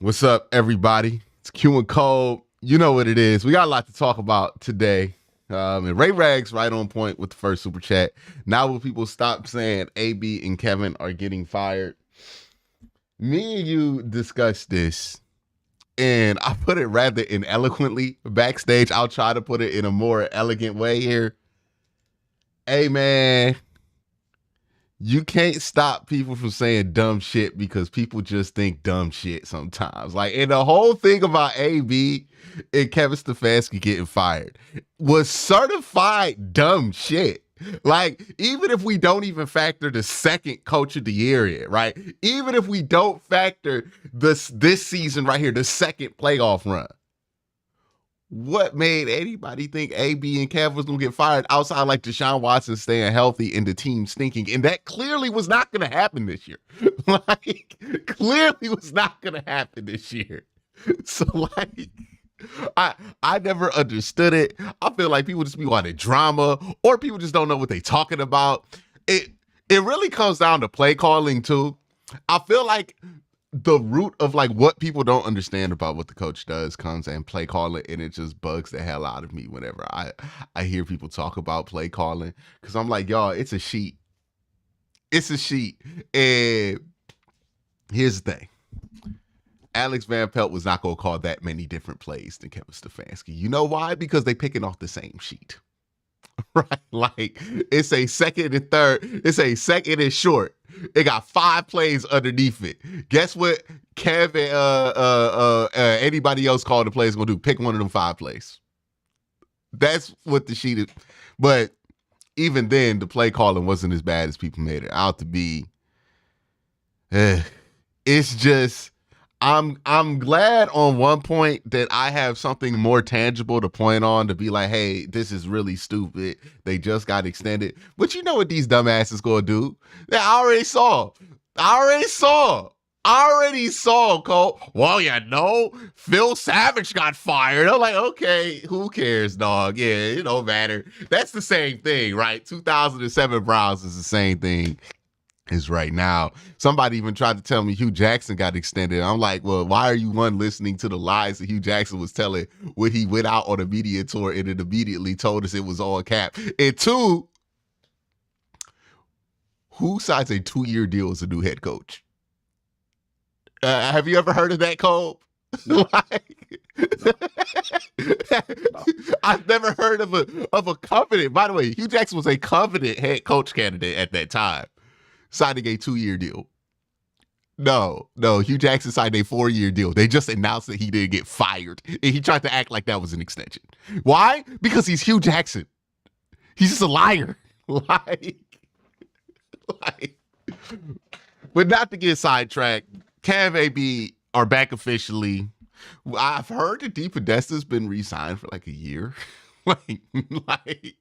What's up, everybody? It's Q and Cole. You know what it is. We got a lot to talk about today. And Ray Rag's right on point with the first super chat. Now will people stop saying AB and Kevin are getting fired? Me and you discussed this, and I put it rather ineloquently backstage. I'll try to put it in a more elegant way here. Hey, man, you can't stop people from saying dumb shit because people just think dumb shit sometimes. Like, and the whole thing about AB and Kevin Stefanski getting fired was certified dumb shit. Like, even if we don't even factor the second coach of the year in, right? Even if we don't factor this season right here, the second playoff run, what made anybody think AB and Kev was going to get fired outside like Deshaun Watson staying healthy and the team stinking? And that clearly was not going to happen this year. Like, clearly was not going to happen this year. So, like, I never understood it. I feel like people just be wanting drama, or people just don't know what they're talking about. It really comes down to play calling too. I feel like the root of like what people don't understand about what the coach does comes in play calling, and it just bugs the hell out of me whenever I hear people talk about play calling, because I'm like, y'all, it's a sheet. It's a sheet. And here's the thing. Alex Van Pelt was not going to call that many different plays than Kevin Stefanski. You know why? Because they picking off the same sheet. Right? Like, it's a second and third. It's a second and short. It got 5 plays underneath it. Guess what Kev and anybody else called the plays going to do? Pick one of them 5 plays. That's what the sheet is. But even then, the play calling wasn't as bad as people made it out to be. It's just, I'm glad on one point that I have something more tangible to point on to be like, hey, this is really stupid. They just got extended. But you know what these dumbasses gonna do? I already saw, Cole. Well, you know, Phil Savage got fired. I'm like, okay, who cares, dog? Yeah, it don't matter. That's the same thing, right? 2007 Browns is the same thing is right now. Somebody even tried to tell me Hugh Jackson got extended. I'm like, well, why are you listening to the lies that Hugh Jackson was telling when he went out on a media tour and it immediately told us it was all cap? And 2, who signs a 2-year deal as a new head coach? Have you ever heard of that, Cole? No. I've never heard of a covenant. By the way, Hugh Jackson was a covenant head coach candidate at that time, signing a 2-year deal. No, Hugh Jackson signed a 4-year deal. They just announced that he didn't get fired, and he tried to act like that was an extension. Why? Because he's Hugh Jackson. He's just a liar. Like, but not to get sidetracked, Cav AB are back officially. I've heard that D Podesta's been re-signed for like a year. like,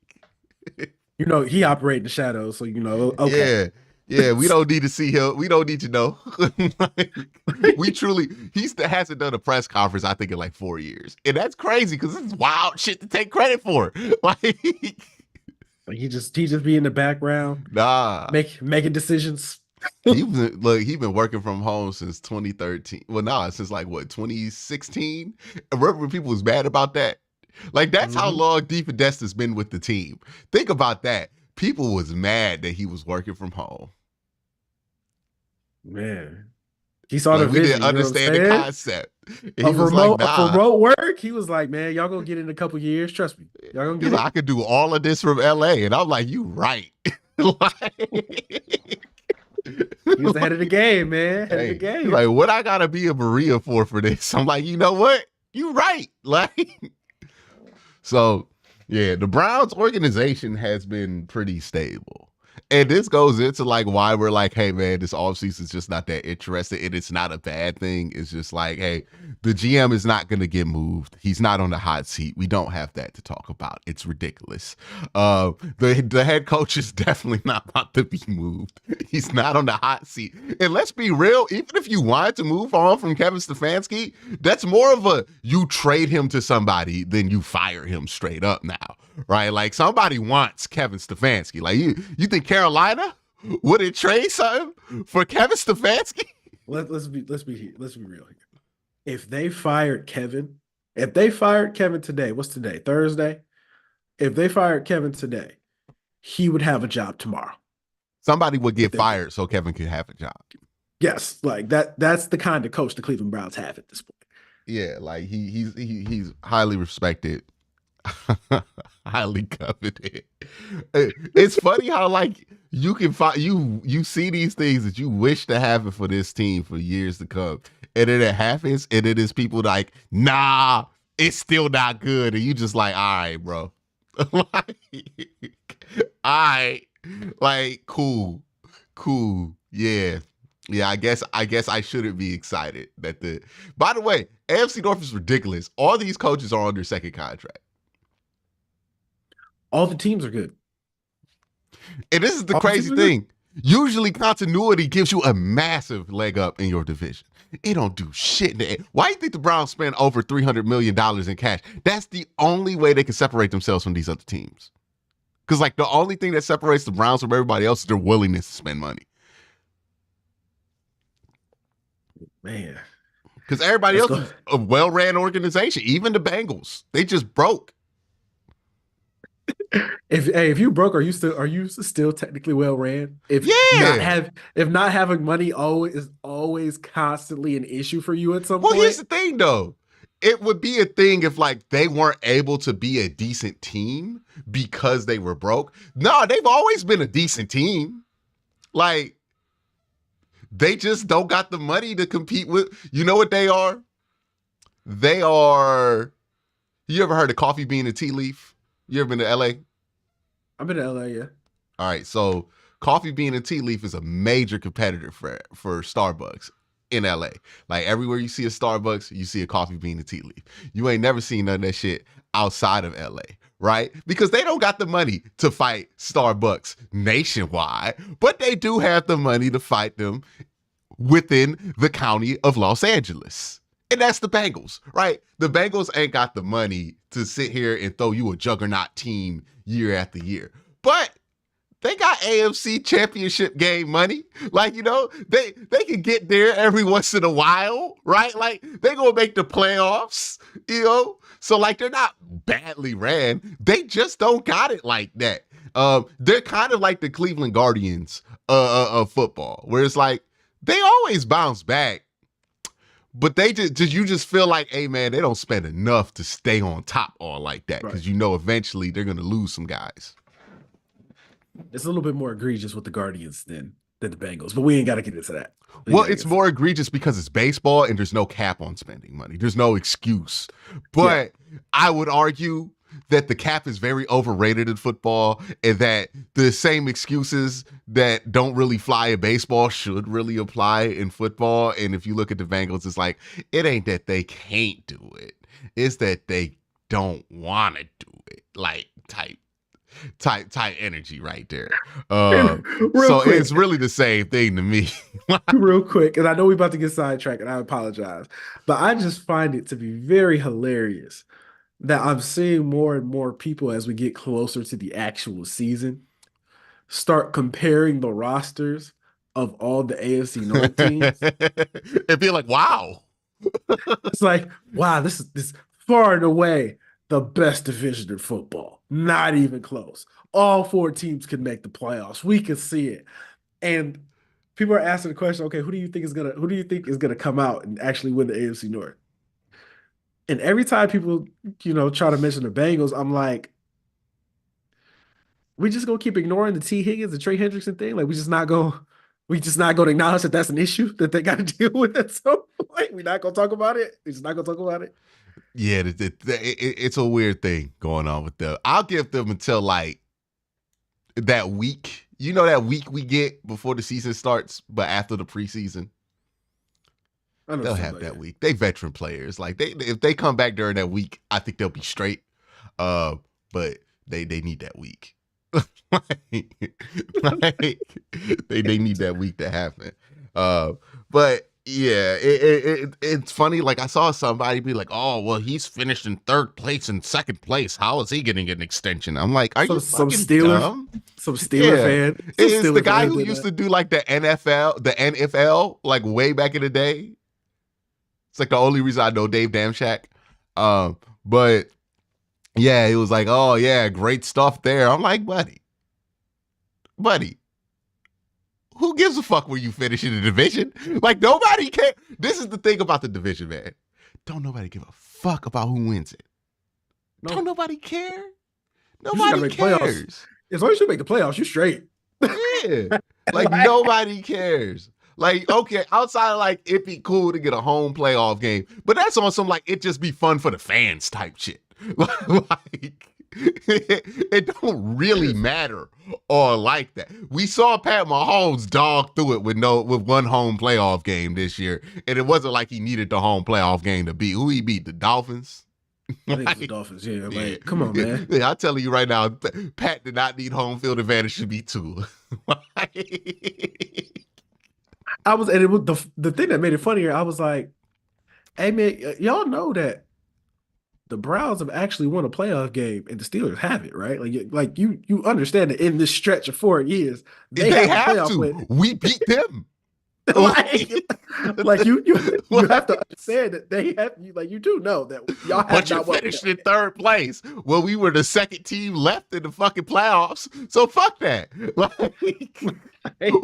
you know, he operates in the shadows, so you know, okay. Yeah, we don't need to see him. We don't need to know. We truly, he hasn't done a press conference, I think, in like 4 years. And that's crazy because this is wild shit to take credit for. Like, he just be in the background, making decisions. He's been working from home since 2013. Well, since like what, 2016? Remember when people was mad about that? Like, that's how long D Podesta's been with the team. Think about that. People was mad that he was working from home. Man, he saw the vision. We didn't understand the concept. Of remote work. He was like, man, y'all gonna get it in a couple years. Trust me. Y'all gonna get it. I could do all of this from LA. And I'm like, you right. He was ahead of the game, man. Ahead of the game. Like, what I gotta be a Maria for this? I'm like, you know what? You right. Like, so yeah, the Browns organization has been pretty stable. And this goes into like why we're like, hey man, this offseason is just not that interesting, and it's not a bad thing. It's just like, hey, the GM is not going to get moved. He's not on the hot seat. We don't have that to talk about. It's ridiculous. The head coach is definitely not about to be moved. He's not on the hot seat. And let's be real, even if you wanted to move on from Kevin Stefanski, that's more of a you trade him to somebody than you fire him straight up now, right? Like, somebody wants Kevin Stefanski. Like, you think Carolina would it trade something for Kevin Stefanski? Let's be real here. If they fired Kevin, today, what's today? Thursday? If they fired Kevin today, he would have a job tomorrow. Somebody would get fired so Kevin could have a job. Yes, like that's the kind of coach the Cleveland Browns have at this point. Yeah, like he's highly respected, highly coveted. It's funny how like you can find you see these things that you wish to happen for this team for years to come, and then it happens, and it is people like, nah, it's still not good, and you just like, all right, bro, like, all right, like, cool, yeah. Yeah, I guess I shouldn't be excited that by the way, AFC North is ridiculous. All these coaches are under second contract. All the teams are good. And this is the crazy thing. Usually continuity gives you a massive leg up in your division. It don't do shit. Why do you think the Browns spend over $300 million in cash? That's the only way they can separate themselves from these other teams. Because like the only thing that separates the Browns from everybody else is their willingness to spend money. Man. Because everybody else is a well-ran organization. Even the Bengals. They just broke. If you broke, are you still technically well ran? If not having money is always constantly an issue for you at some point. Well, here's the thing though. It would be a thing if like they weren't able to be a decent team because they were broke. No, they've always been a decent team. Like they just don't got the money to compete with. You know what they are? They are. You ever heard of Coffee Bean and Tea Leaf? You ever been to LA? I've been to LA, yeah. All right, so Coffee Bean and Tea Leaf is a major competitor for Starbucks in LA. Like everywhere you see a Starbucks, you see a Coffee Bean and Tea Leaf. You ain't never seen none of that shit outside of LA, right? Because they don't got the money to fight Starbucks nationwide, but they do have the money to fight them within the county of Los Angeles. And that's the Bengals, right? The Bengals ain't got the money to sit here and throw you a juggernaut team year after year. But they got AFC championship game money. Like, you know, they can get there every once in a while, right? Like, they gonna make the playoffs, you know? So, like, they're not badly ran. They just don't got it like that. They're kind of like the Cleveland Guardians of football, where it's like, they always bounce back. But they you just feel like, hey man, they don't spend enough to stay on top all like that because you know eventually they're gonna lose some guys. It's a little bit more egregious with the Guardians than the Bengals, but we ain't got to get into that. Well, it's more egregious because it's baseball and there's no cap on spending money. There's no excuse. But I would argue that the cap is very overrated in football and that the same excuses that don't really fly in baseball should really apply in football. And if you look at the Bengals, it's like, it ain't that they can't do it. It's that they don't want to do it. Like type energy right there. So quick. It's really the same thing to me. Real quick, and I know we're about to get sidetracked and I apologize, but I just find it to be very hilarious that I'm seeing more and more people as we get closer to the actual season start comparing the rosters of all the AFC North teams and be like, wow. It's like, wow, this is far and away the best division in football. Not even close. All four teams can make the playoffs. We can see it. And people are asking the question, okay, who do you think is gonna come out and actually win the AFC North? And every time people, try to mention the Bengals, I'm like, we just gonna keep ignoring the T. Higgins and Trey Hendrickson thing. Like we just not gonna acknowledge that that's an issue that they got to deal with at some point. We're not gonna talk about it. We're just not gonna talk about it. Yeah, it's a weird thing going on with them. I'll give them until like that week. You know that week we get before the season starts, but after the preseason. They'll have that week. They veteran players. Like if they come back during that week, I think they'll be straight. But they need that week. They need that week to happen. But yeah, it's funny. Like I saw somebody be like, "Oh, well, he's finished in third place and second place. How is he getting an extension?" I'm like, "Are you fucking dumb?" Some Steeler fan. It's the guy who used to do like the NFL, like way back in the day. It's like the only reason I know Dave Damshak. But yeah, it was like, oh yeah, great stuff there. I'm like, buddy, who gives a fuck where you finish in the division? Like, nobody cares. This is the thing about the division, man. Don't nobody give a fuck about who wins it. No. Don't nobody care. Nobody cares. Playoffs. As long as you make the playoffs, you're straight. Yeah. Like, nobody cares. Like, okay, outside of like, it'd be cool to get a home playoff game, but that's on some like, it just be fun for the fans type shit. Like, it don't really matter or like that. We saw Pat Mahomes dog through it with one home playoff game this year, and it wasn't like he needed the home playoff game to beat. Who he beat? The Dolphins? I think it's the Dolphins, yeah. Like, come on, man. Yeah, I'm telling you right now, Pat did not need home field advantage to beat Tua. And it was the thing that made it funnier. I was like, hey man, y'all know that the Browns have actually won a playoff game and the Steelers haven't, right? Like you understand that in this stretch of 4 years, they have to. Win. We beat them. like you have to understand that they have you do know that y'all have but you finished in third place. Well, we were the second team left in the fucking playoffs, so fuck that. Like,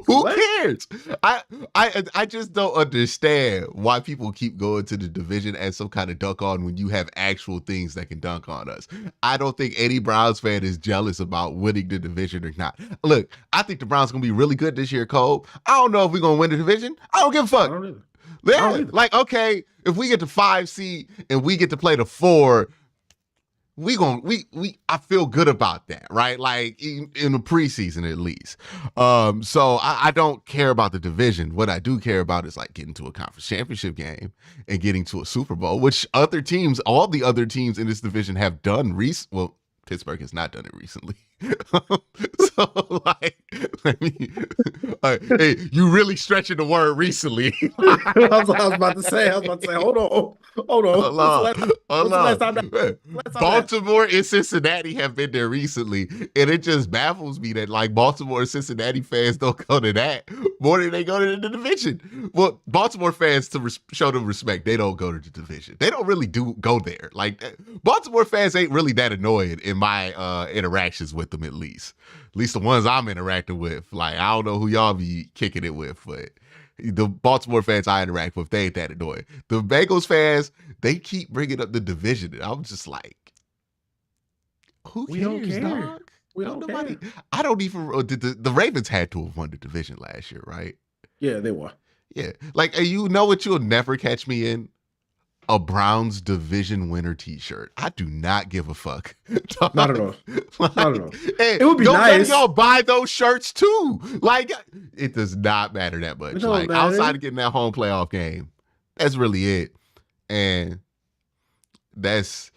who cares? I just don't understand why people keep going to the division as some kind of dunk on when you have actual things that can dunk on us. I don't think any Browns fan is jealous about winning the division or not. Look, I think the Browns gonna be really good this year, Cole. I don't know if we're gonna win the division. I don't give a fuck. Like, okay, if we get the 5 seed and we get to play the 4, I feel good about that, right? Like in the preseason at least. So I don't care about the division. What I do care about is like getting to a conference championship game and getting to a Super Bowl, which all the other teams in this division have done well, Pittsburgh has not done it recently. So like, hey, you really stretching the word recently. I was about to say, hold on. Baltimore and Cincinnati have been there recently, and it just baffles me that like Baltimore and Cincinnati fans don't go to that more than they go to the division. Well, Baltimore fans, to show them respect, they don't go to the division. They don't really go there. Like, Baltimore fans ain't really that annoying in my interactions with them, at least the ones I'm interacting with. Like, I don't know who y'all be kicking it with, but the Baltimore fans I interact with, they ain't that annoying. The Bengals fans, they keep bringing up the division, and I'm just like, who cares, don't care. Dog? Nobody care. I don't even. The Ravens had to have won the division last year, right? Yeah, they were. Yeah, like, you know what? You'll never catch me in a Browns division winner T-shirt. I do not give a fuck. Not at all. Like, not at all. Hey, it would be nice. Y'all buy those shirts too. Like, it does not matter that much. Like, outside of getting that home playoff game, that's really it. And that's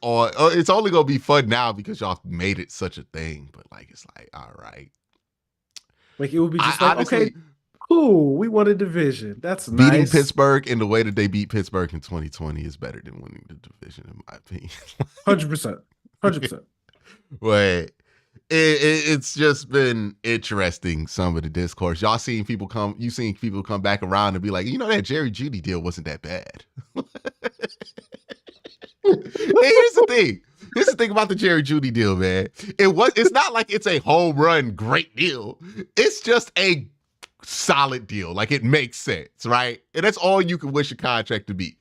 all. It's only gonna be fun now because y'all made it such a thing. But like, it's like, all right. Like, it would be just honestly, okay. Cool, we won a division. That's nice. Beating Pittsburgh in the way that they beat Pittsburgh in 2020 is better than winning the division, in my opinion. 100%. But it's just been interesting, some of the discourse. Y'all seen people come back around and be like, you know, that Jerry Jeudy deal wasn't that bad. Here's the thing about the Jerry Jeudy deal, man. It's not like it's a home run great deal. It's just a solid deal. Like, it makes sense, right? And that's all you can wish a contract to be.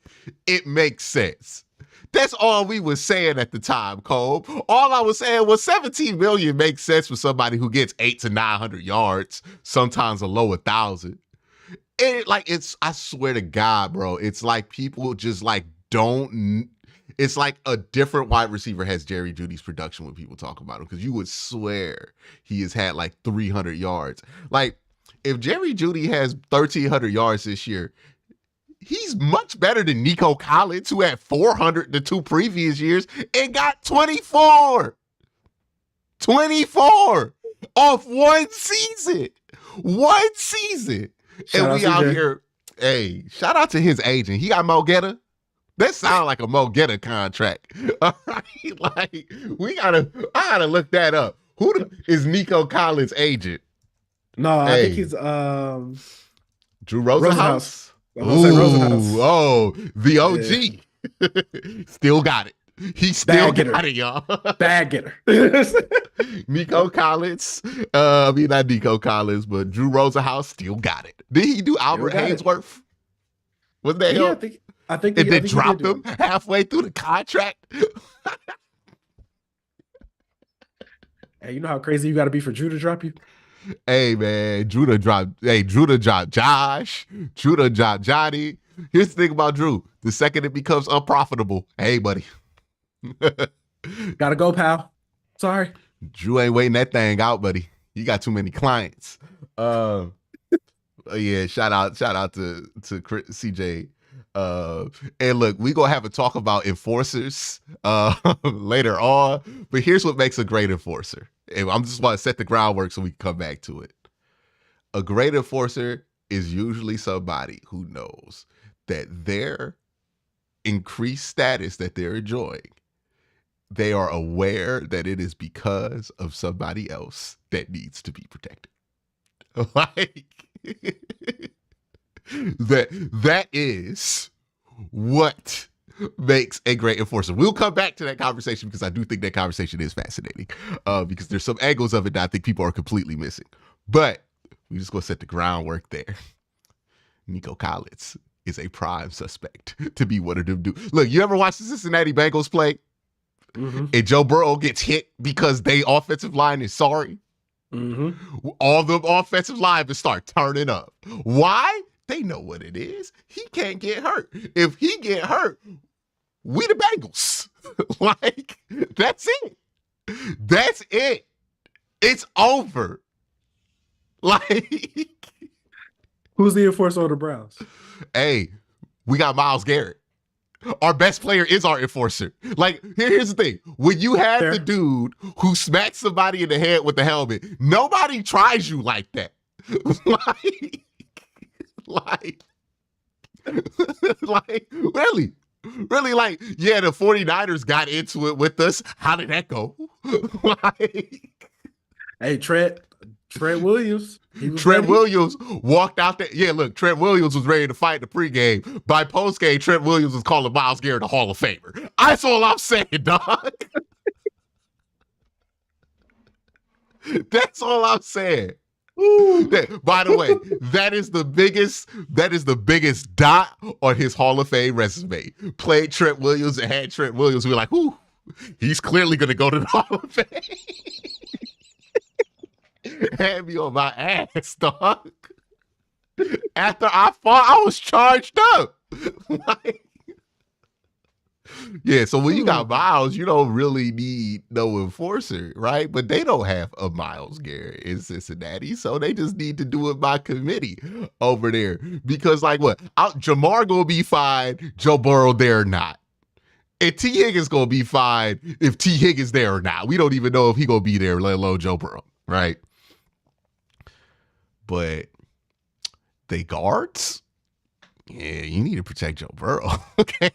It makes sense. That's all we were saying at the time, Cole. All I was saying was $17 million makes sense for somebody who gets 800 to 900 yards, sometimes a low 1,000. I swear to God, bro, it's like people just like don't. It's like a different wide receiver has Jerry Jeudy's production when people talk about him, because you would swear he has had like 300 yards. Like, if Jerry Jeudy has 1,300 yards this year, he's much better than Nico Collins, who had 400 the 2 previous years and got 24. 24 off one season. And we out here, hey, shout out to his agent. He got Mo Getta. That sounds like a Mo Getta contract. All right, like, I gotta look that up. Who is Nico Collins' agent? No, I think he's Drew Rosenhaus. I'm gonna say Ooh, Rosenhaus. oh, the Yeah. OG. Still got it. He still Bag getter. got it, y'all. Bag getter. Nico Collins. Not Nico Collins, but Drew Rosenhaus still got it. Did he do Still Albert got it. Haynesworth? Wasn't that Yeah, him? I And then think he did dropped do him it. halfway through the contract. Hey, you know how crazy you got to be for Drew to drop you? Hey man, Drew dropped Josh. Drew dropped Johnny. Here's the thing about Drew. The second it becomes unprofitable, hey buddy. Gotta go, pal. Sorry. Drew ain't waiting that thing out, buddy. You got too many clients. Yeah, shout out to CJ. And look, we gonna have a talk about enforcers later on. But here's what makes a great enforcer. And I'm just want to set the groundwork so we can come back to it. A great enforcer is usually somebody who knows that their increased status that they're enjoying, they are aware that it is because of somebody else that needs to be protected. Like that is what makes a great enforcer. We'll come back to that conversation because I do think that conversation is fascinating. Because there's some angles of it that I think people are completely missing. But we just gonna set the groundwork there. Nico Collins is a prime suspect to be one of them dudes. Look, you ever watch the Cincinnati Bengals play? Mm-hmm. And Joe Burrow gets hit because they offensive line is sorry. Mm-hmm. All the offensive linemen start turning up. Why? They know what it is. He can't get hurt. If he get hurt, we the Bengals. Like, that's it. That's it. It's over. Like, Who's the enforcer on the Browns? hey, we got Myles Garrett. Our best player is our enforcer. Like, here's the thing. When you have Fair. the dude who smacks somebody in the head with the helmet, nobody tries you like that. like, really, like, yeah, the 49ers got into it with us. How did that go? Like, Hey, Trent Williams. Trent Williams walked out there. Yeah, look, Trent Williams was ready to fight the pregame. By postgame, Trent Williams was calling Myles Garrett a Hall of Famer. That's all I'm saying, dog. That's all I'm saying. By the way, that is the biggest dot on his Hall of Fame resume. Played Trent Williams and had Trent Williams. We were like, whoo, he's clearly going to go to the Hall of Fame. Had me on my ass, dog. After I fought, I was charged up. Like, yeah, so when you got Myles, you don't really need no enforcer, right? But they don't have a Myles Garrett in Cincinnati, so they just need to do it by committee over there. Because, like, what? Jamar gonna be fine, Joe Burrow there or not. And T. Higgins gonna be fine if T. Higgins there or not. We don't even know if he gonna be there, let alone Joe Burrow, right? But they guards? Yeah, you need to protect Joe Burrow, okay?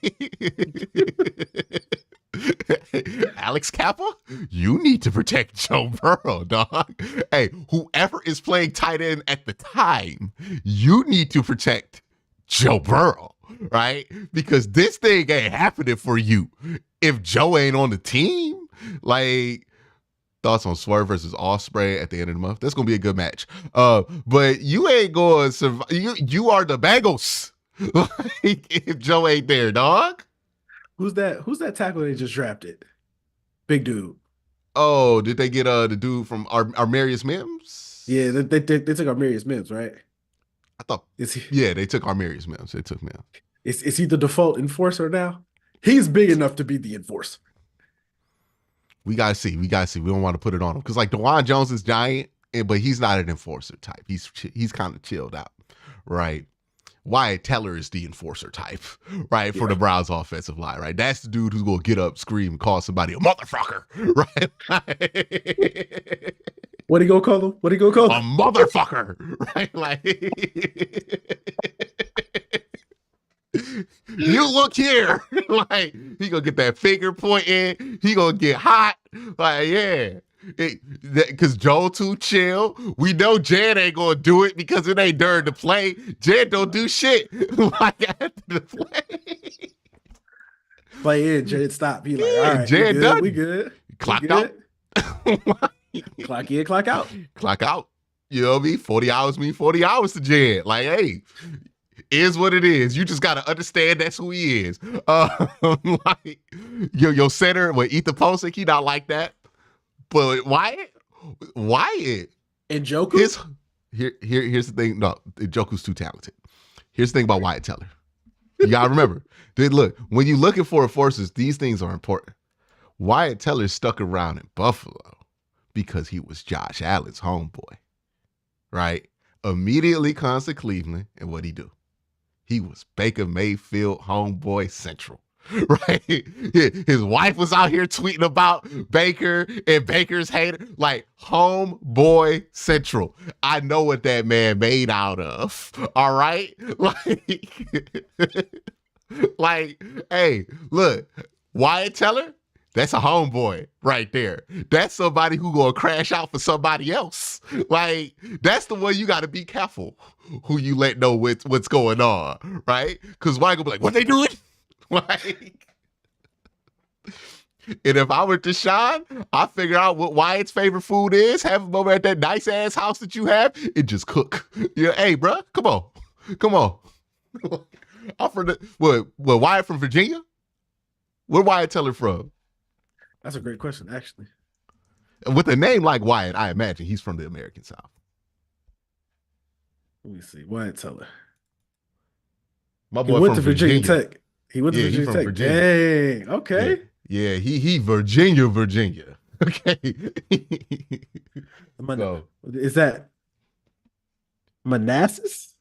Alex Kappa, you need to protect Joe Burrow, dog. Hey, whoever is playing tight end at the time, you need to protect Joe Burrow, right? Because this thing ain't happening for you if Joe ain't on the team. Like, thoughts on Swerve versus Ospreay at the end of the month? That's gonna be a good match. But you ain't going to survive. You are the Bengals. Like, if Joe ain't there, dog. Who's that tackle they just drafted? Big dude. Oh, did they get the dude from Armarius Mims? Yeah, they took Armarius Mims, right? I thought. Is he? Yeah, they took Armarius Mims. They took Mims. Is he the default enforcer now? He's big enough to be the enforcer. We gotta see. We don't want to put it on him because, like, DeJuan Jones is giant, but he's not an enforcer type. He's kind of chilled out, right? Wyatt Teller is the enforcer type, right? For the Browns offensive line, right? That's the dude who's gonna get up, scream, call somebody a motherfucker, right? What he gonna call him? A motherfucker, right? Like, you look here, like, he gonna get that finger pointing, he gonna get hot, like, yeah. Because Joel too chill. We know Jed ain't gonna do it because it ain't during the play. Jed don't do shit like after the play. Play in, Jed stop. He like, all right, Jed we good, done. we good. Clocked out. Clock in, clock out. Clock out. You know what I mean? 40 hours mean 40 hours to Jed. Like, hey, is what it is. You just gotta understand that's who he is. Like your center with Ethan Posick, he not like that. But Wyatt And Joku? Here's the thing. No, Joku's too talented. Here's the thing about Wyatt Teller. You gotta remember. Look, when you're looking for enforcers, these things are important. Wyatt Teller stuck around in Buffalo because he was Josh Allen's homeboy. Right? Immediately comes to Cleveland, and what'd he do? He was Baker Mayfield homeboy central. Right? His wife was out here tweeting about Baker and Baker's hater. Like, homeboy central. I know what that man made out of. All right? Like, hey, look, Wyatt Teller, that's a homeboy right there. That's somebody who gonna crash out for somebody else. Like, that's the one you gotta be careful who you let know what's going on, right? Because Wyatt gonna be like, what they doing? Like, and if I were Deshaun, I figure out what Wyatt's favorite food is, have him over at that nice ass house that you have, and just cook. Yeah, hey, bro, come on. I'm from Wyatt from Virginia? Where Wyatt Teller from? That's a great question, actually. With a name like Wyatt, I imagine he's from the American South. Let me see. Wyatt Teller. My boy he went from to Virginia Tech. He went to Virginia Tech. Virginia. Dang. Okay. Yeah, he Virginia. Okay. Is that Manassas?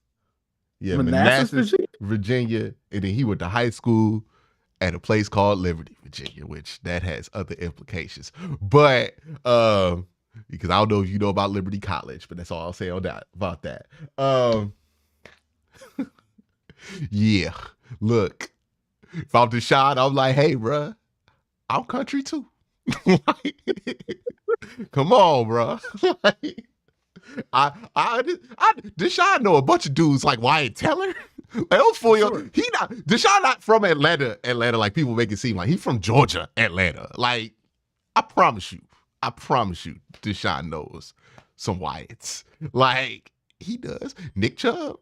Yeah, Manassas, Virginia. And then he went to high school at a place called Liberty, Virginia, which that has other implications. But because I don't know if you know about Liberty College, but that's all I'll say on that about that. Yeah, look, if I'm Deshaun, I'm like, hey, bruh, I'm country too. Come on, bro. Like, Deshaun know a bunch of dudes like Wyatt Teller. Deshaun not from Atlanta, like people make it seem like he's from Georgia, Atlanta. Like, I promise you, Deshaun knows some Wyatts. Like, he does. Nick Chubb,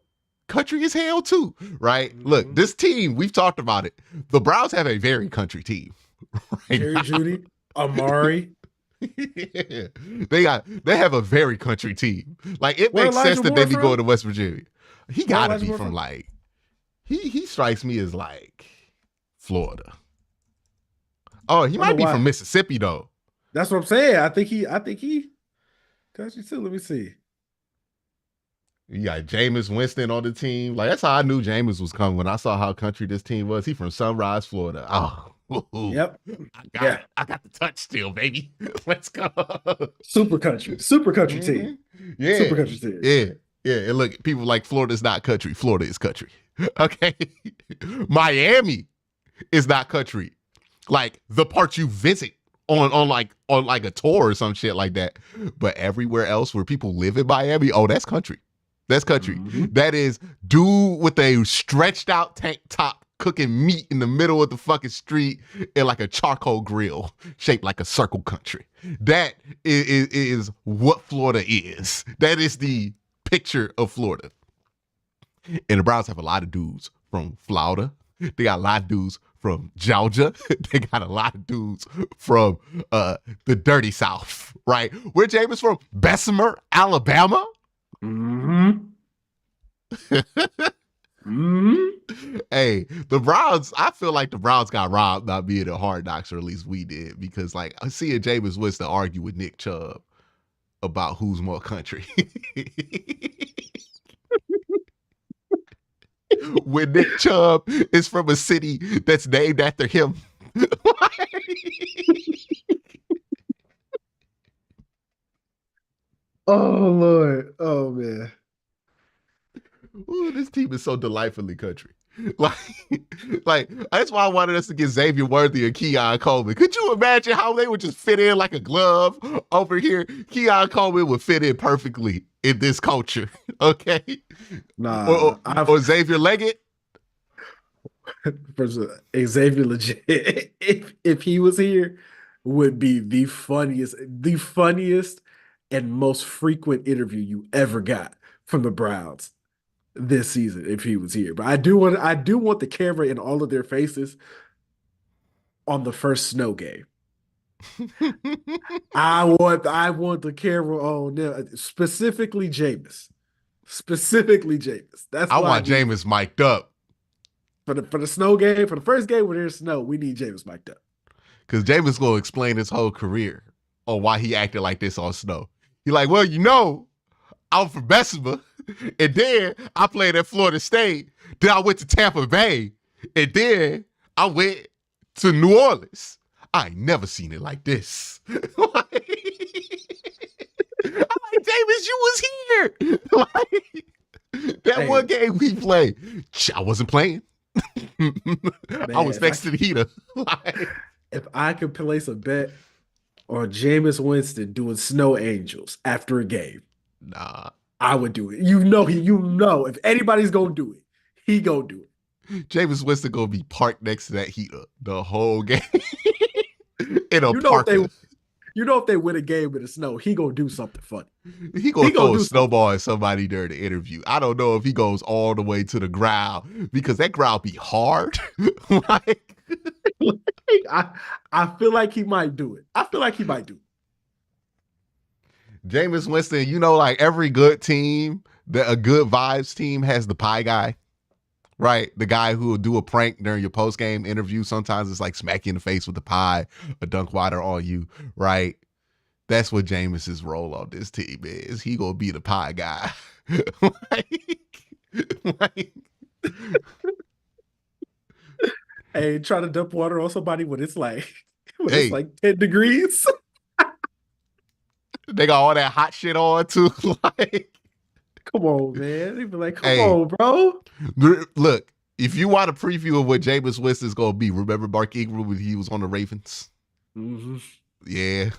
country as hell too, right? Mm-hmm. Look, this team, we've talked about it. The Browns have a very country team. Right Jerry Jeudy, Amari. Yeah. They have a very country team. Like, it makes sense that they be going to West Virginia. He gotta be from like, he strikes me as like Florida. Oh, he might be from Mississippi though. That's what I'm saying. I think he country too. Let me see. You got Jameis Winston on the team. Like, that's how I knew Jameis was coming when I saw how country this team was. He from Sunrise, Florida. Oh. Yep. I got the touch still, baby. Let's go. Super country team. Yeah. Super country team. Yeah. And look, people like Florida's not country. Florida is country. Okay. Miami is not country. Like, the part you visit on like a tour or some shit like that. But everywhere else where people live in Miami, oh, that's country. That's country. Mm-hmm. That is dude with a stretched out tank top cooking meat in the middle of the fucking street in like a charcoal grill shaped like a circle country. That is what Florida is. That is the picture of Florida. And the Browns have a lot of dudes from Florida. They got a lot of dudes from Georgia. They got a lot of dudes from the dirty South, right? Where Jameis from? Bessemer, Alabama? Mm-hmm. Mm-hmm. Hey, the Browns, I feel like the Browns got robbed not being at Hard Knocks, or at least we did, because like I see Jameis Winston argue with Nick Chubb about who's more country. When Nick Chubb is from a city that's named after him. Oh, Lord. Oh, man. Ooh, this team is so delightfully country. Like, like that's why I wanted us to get Xavier Worthy and Keon Coleman. Could you imagine how they would just fit in like a glove over here? Keon Coleman would fit in perfectly in this culture, okay? Nah, Or Xavier Leggett. Xavier legit, if he was here, would be the funniest and most frequent interview you ever got from the Browns this season if he was here. But I do want the camera in all of their faces on the first snow game. I want the camera on them, specifically Jameis. Specifically Jameis. That's I why want Jameis mic'd up. For the snow game, for the first game when there's snow, we need Jameis mic'd up. Because Jameis gonna explain his whole career on why he acted like this on snow. He like, well, I'm from Bessemer, and then I played at Florida State. Then I went to Tampa Bay, and then I went to New Orleans. I ain't never seen it like this. I'm like, Jameis, you was here. Like, that one game we played, I wasn't playing. I was next to the heater. Like, if I could place a bet on Jameis Winston doing snow angels after a game, nah, I would do it. If anybody's gonna do it, he gonna do it. Jameis Winston gonna be parked next to that heater the whole game. If they win a game in the snow, he gonna do something funny. He gonna throw a snowball at somebody during the interview. I don't know if he goes all the way to the ground because that ground be hard. Like, I feel like he might do it. Jameis Winston, like every good team, a good vibes team has the pie guy, right? The guy who will do a prank during your post-game interview. Sometimes it's like smack you in the face with the pie or dunk water on you, right? That's what Jameis's role on this team is. He gonna be the pie guy. Hey, try to dump water on somebody when it's like 10 degrees. They got all that hot shit on too. Like, come on, man. They be like, come on, bro. Look, if you want a preview of what Jameis Winston's gonna be, remember Mark Ingram when he was on the Ravens? Mm-hmm. Yeah.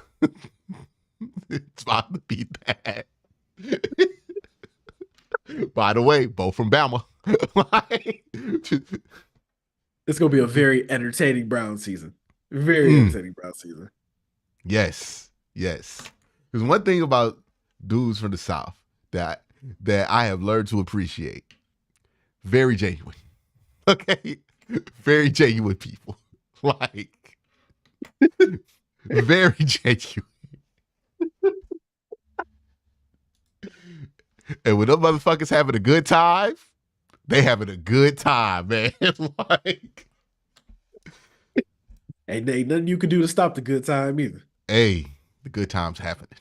It's about to be that. By the way, both from Bama. It's gonna be a very entertaining Brown season. Very entertaining Brown season. Yes. There's one thing about dudes from the South that I have learned to appreciate. Very genuine. Okay? Very genuine people. Like, very genuine. And when them motherfuckers having a good time, they having a good time, man. Like, ain't nothing you can do to stop the good time either. Hey, the good time's happening.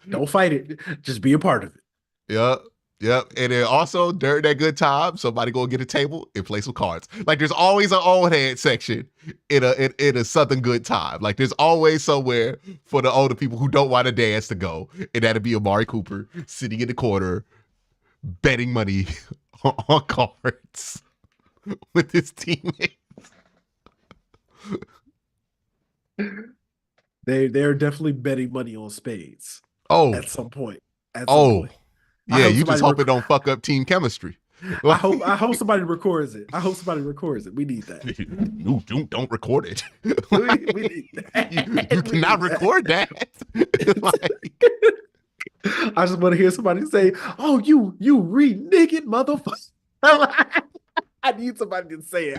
Don't fight it. Just be a part of it. Yep. And then also during that good time, somebody go get a table and play some cards. Like there's always an old head section in a Southern good time. Like there's always somewhere for the older people who don't want to dance to go. And that'll be Amari Cooper sitting in the corner betting money on cards with his teammates. They're definitely betting money on spades. Oh. At some point. Yeah, you just hope it don't fuck up team chemistry. I hope somebody records it. We need that. Don't record it. we need that. You cannot record that. Like, I just want to hear somebody say, "Oh, you reneged motherfucker." I need somebody to say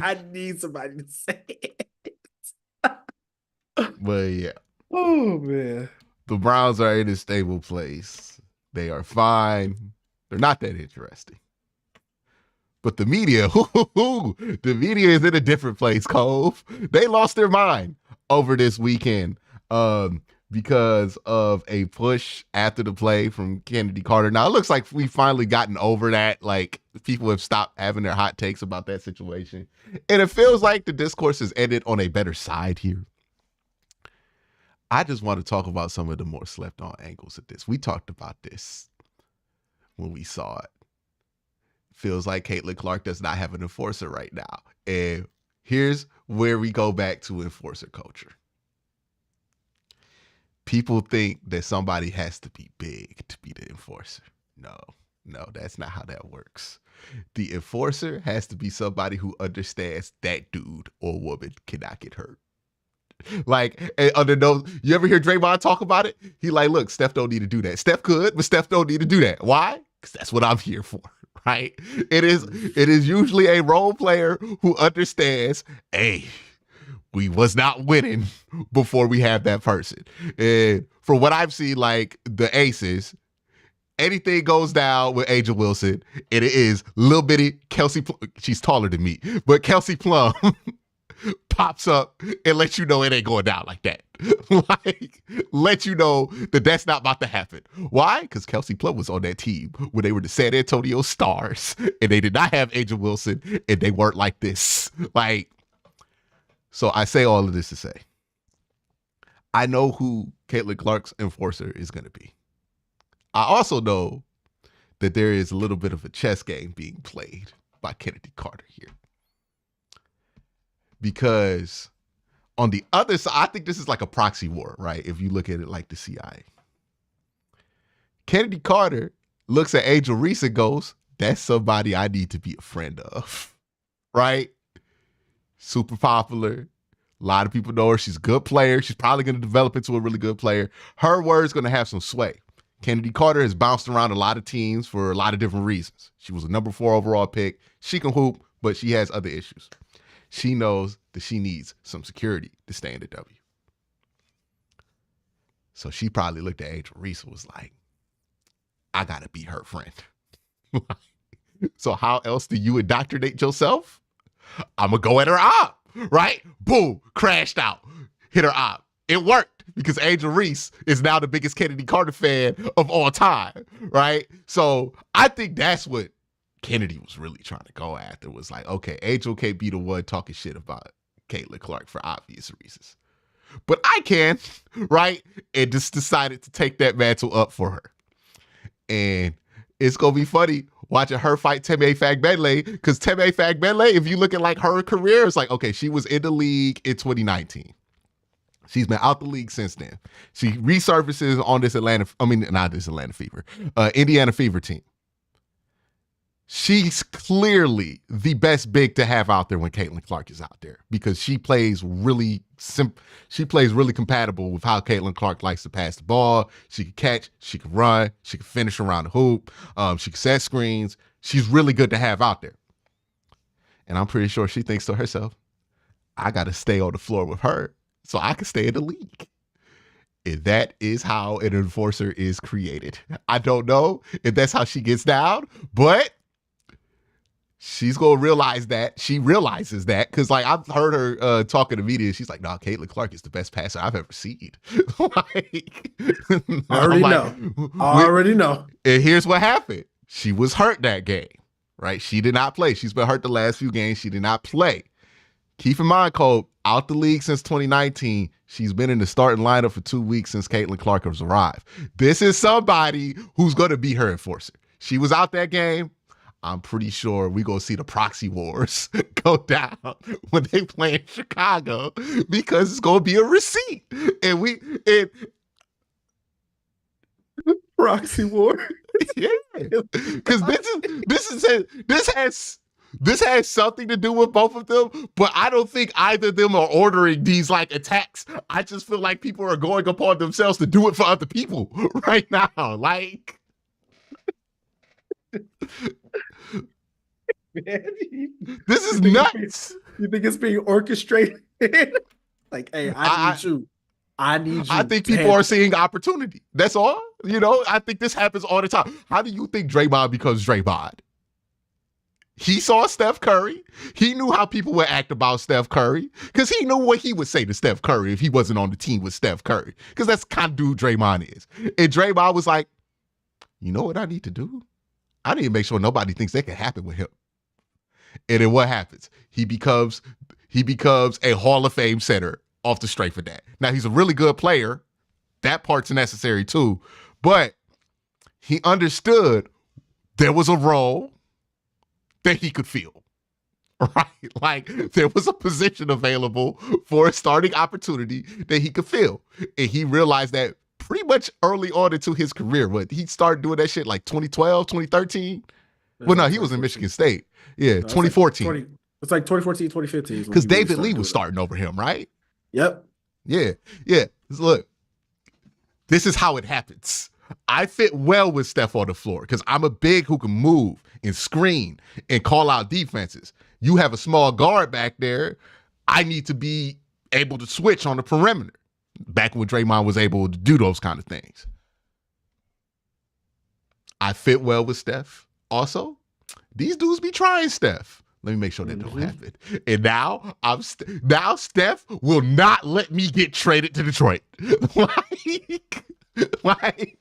it. But yeah. Oh man. The Browns are in a stable place. They are fine. They're not that interesting. But the media, the media is in a different place, Cove. They lost their mind over this weekend because of a push after the play from Kennedy Carter. Now, it looks like we've finally gotten over that. Like, people have stopped having their hot takes about that situation. And it feels like the discourse has ended on a better side here. I just want to talk about some of the more slept on angles of this. We talked about this when we saw it. feels like Caitlin Clark does not have an enforcer right now. And here's where we go back to enforcer culture. People think that somebody has to be big to be the enforcer. No, that's not how that works. The enforcer has to be somebody who understands that dude or woman cannot get hurt. Like, under those, you ever hear Draymond talk about it? He like, look, Steph don't need to do that. Steph could, but Steph don't need to do that. Why? Because that's what I'm here for, right? It is usually a role player who understands, hey, we was not winning before we had that person. And from what I've seen, like the Aces, anything goes down with Angel Wilson, and it is little bitty Kelsey. She's taller than me, but Kelsey Plum pops up and lets you know it ain't going down like that. Like, let you know that that's not about to happen. Why? Because Kelsey Plum was on that team when they were the San Antonio Stars, and they did not have Angel Wilson, and they weren't like this. Like, so I say all of this to say, I know who Caitlin Clark's enforcer is going to be. I also know that there is a little bit of a chess game being played by Kennedy Carter here. Because on the other side, I think this is like a proxy war, right? If you look at it like the CIA. Kennedy Carter looks at Angel Reese and goes, that's somebody I need to be a friend of, right? Super popular. A lot of people know her. She's a good player. She's probably going to develop into a really good player. Her word's going to have some sway. Kennedy Carter has bounced around a lot of teams for a lot of different reasons. She was a number 4 overall pick. She can hoop, but she has other issues. She knows that she needs some security to stay in the W. So she probably looked at Angel Reese and was like, I got to be her friend. So how else do you indoctrinate yourself? I'm going to go at her op, right? Boom, crashed out, hit her op. It worked because Angel Reese is now the biggest Kennedy Carter fan of all time, right? So I think that's what Kennedy was really trying to go after, was like, okay, Angel can't be the one talking shit about Caitlin Clark for obvious reasons. But I can, right? And just decided to take that mantle up for her. And it's going to be funny watching her fight Teme Fagbele, because Teme Fagbele, if you look at like her career, it's like, okay, she was in the league in 2019. She's been out the league since then. She resurfaces on this Indiana Fever team. She's clearly the best big to have out there when Caitlin Clark is out there, because she plays really compatible with how Caitlin Clark likes to pass the ball. She can catch, she can run, she can finish around the hoop, she can set screens. She's really good to have out there. And I'm pretty sure she thinks to herself, I got to stay on the floor with her so I can stay in the league. And that is how an enforcer is created. I don't know if that's how she gets down, but she's going to realize that. She realizes that, because like I've heard her talking to media. She's like, no, Caitlin Clark is the best passer I've ever seen. Like, I already know. And here's what happened. She was hurt that game, right? She did not play. She's been hurt the last few games. She did not play. Keep in mind, Cole, out the league since 2019. She's been in the starting lineup for 2 weeks since Caitlin Clark has arrived. This is somebody who's going to be her enforcer. She was out that game. I'm pretty sure we're going to see the proxy wars go down when they play in Chicago, because it's going to be a receipt. And proxy war. Yeah. Because this has something to do with both of them, but I don't think either of them are ordering these like attacks. I just feel like people are going upon themselves to do it for other people right now. Like, man, this is nuts. You think it's being orchestrated? Like, hey, I need you. I think people are seeing opportunity. That's all. You know, I think this happens all the time. How do you think Draymond becomes Draymond? He saw Steph Curry. He knew how people would act about Steph Curry, because he knew what he would say to Steph Curry if he wasn't on the team with Steph Curry, because that's the kind of dude Draymond is. And Draymond was like, you know what I need to do? I need to make sure nobody thinks that can happen with him. And then what happens? He becomes a Hall of Fame center off the strength of that. Now, he's a really good player. That part's necessary too. But he understood there was a role that he could fill. Right? Like, there was a position available for a starting opportunity that he could fill. And he realized that pretty much early on into his career. He started doing that shit like 2012, 2013? Well, no, he was in Michigan State. Yeah, 2014. It's like 2014, 2015. Because David Lee was starting over him, right? Yep. Yeah. Look, this is how it happens. I fit well with Steph on the floor because I'm a big who can move and screen and call out defenses. You have a small guard back there. I need to be able to switch on the perimeter. Back when Draymond was able to do those kind of things. I fit well with Steph. Also, these dudes be trying Steph. Let me make sure that don't happen. And now now Steph will not let me get traded to Detroit. like,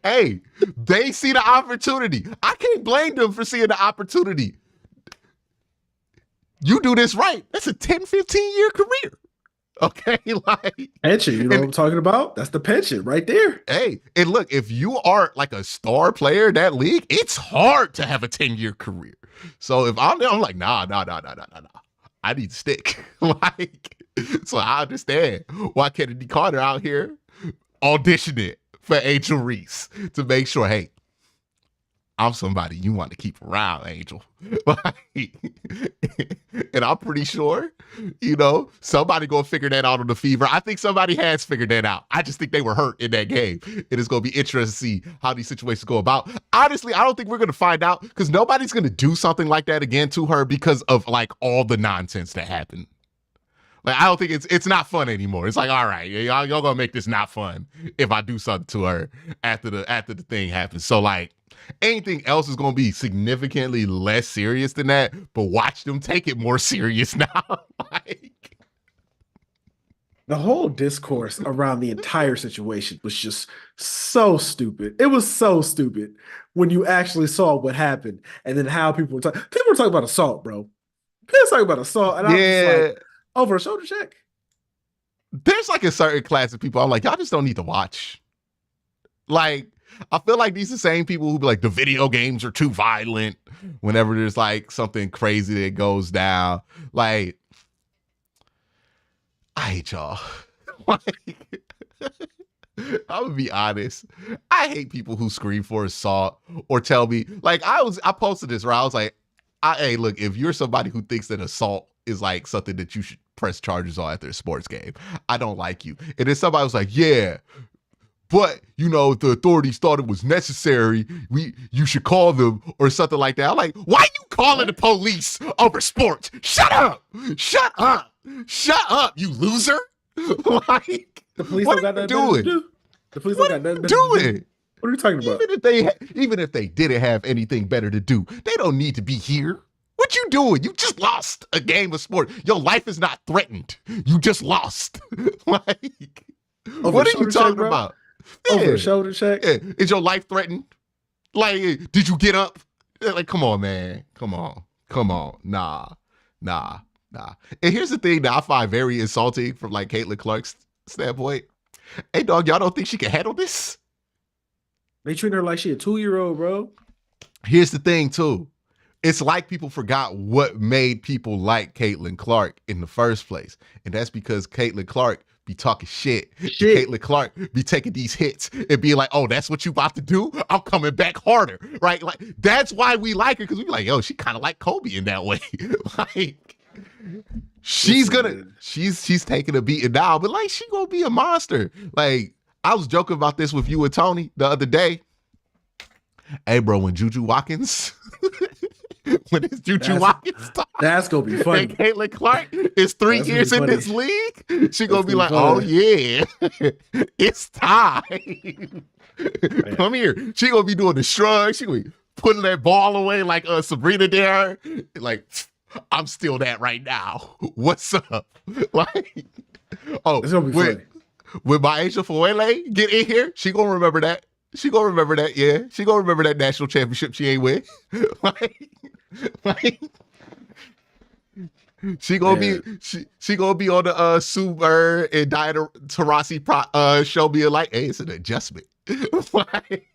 hey, they see the opportunity. I can't blame them for seeing the opportunity. You do this right. That's a 10, 15-year career. Okay, like pension, you know what I'm talking about? That's the pension right there. Hey, and look, if you are like a star player in that league, it's hard to have a 10-year career. So if I'm there, I'm like, nah. I need to stick. Like, so I understand why Kennedy Carter out here auditioning for Angel Reese to make sure, hey, I'm somebody you want to keep around, Angel. Like, and I'm pretty sure, somebody gonna figure that out on the Fever. I think somebody has figured that out. I just think they were hurt in that game. It is gonna be interesting to see how these situations go about. Honestly, I don't think we're gonna find out because nobody's gonna do something like that again to her because of like all the nonsense that happened. Like, I don't think it's not fun anymore. It's like, all right, y'all gonna make this not fun if I do something to her after the thing happens. So like, anything else is going to be significantly less serious than that, but watch them take it more serious now. Like, the whole discourse around the entire situation was just so stupid. It was so stupid when you actually saw what happened and then how people were talking. People were talking about assault, bro. People were talking about assault, and I was just like, over a shoulder check. There's like a certain class of people I'm like, y'all just don't need to watch. Like, I feel like these are the same people who be like, the video games are too violent whenever there's like something crazy that goes down. Like, I hate y'all. Like, I'm gonna be honest. I hate people who scream for assault or tell me, like, I posted this where I was like, hey, look, if you're somebody who thinks that assault is like something that you should press charges on after a sports game, I don't like you. And then somebody was like, yeah, but, if the authorities thought it was necessary, you should call them or something like that. I'm like, why you calling the police over sports? Shut up, you loser. Like, the police don't got nothing to do. The police don't got nothing to do. What are you talking about? Even if they didn't have anything better to do, they don't need to be here. What you doing? You just lost a game of sport. Your life is not threatened. You just lost. Like, what are you talking about? Over a shoulder check. Yeah. Is your life threatened? Like, did you get up? Like, come on, man. Come on. Nah. And here's the thing that I find very insulting from like Caitlin Clark's standpoint. Hey, dog, y'all don't think she can handle this? They treat her like she a 2-year-old, bro. Here's the thing, too. It's like people forgot what made people like Caitlin Clark in the first place. And that's because Caitlin Clark be talking shit. Caitlin Clark be taking these hits and be like, oh, that's what you about to do? I'm coming back harder, right? Like, that's why we like her, because we be like, yo, she kind of like Kobe in that way. Like, she's taking a beating now, but like, she gonna be a monster. Like, I was joking about this with you and Tony the other day. Hey, bro, when Juju Watkins... when it's Juju Watkins time, that's gonna be funny. And Caitlin Clark is 3 years in this league. She gonna be like, "Oh yeah, it's time. Come here." She gonna be doing the shrug. She gonna be putting that ball away like Sabrina there. Like, I'm still that right now. What's up? Like, oh, it's gonna be funny. When my Asia Fuele get in here, she gonna remember that. She gonna remember that, yeah. She gonna remember that national championship she ain't win. like, she gonna be on the Sue Bird and Diana Taurasi show being like, hey, it's an adjustment. Like,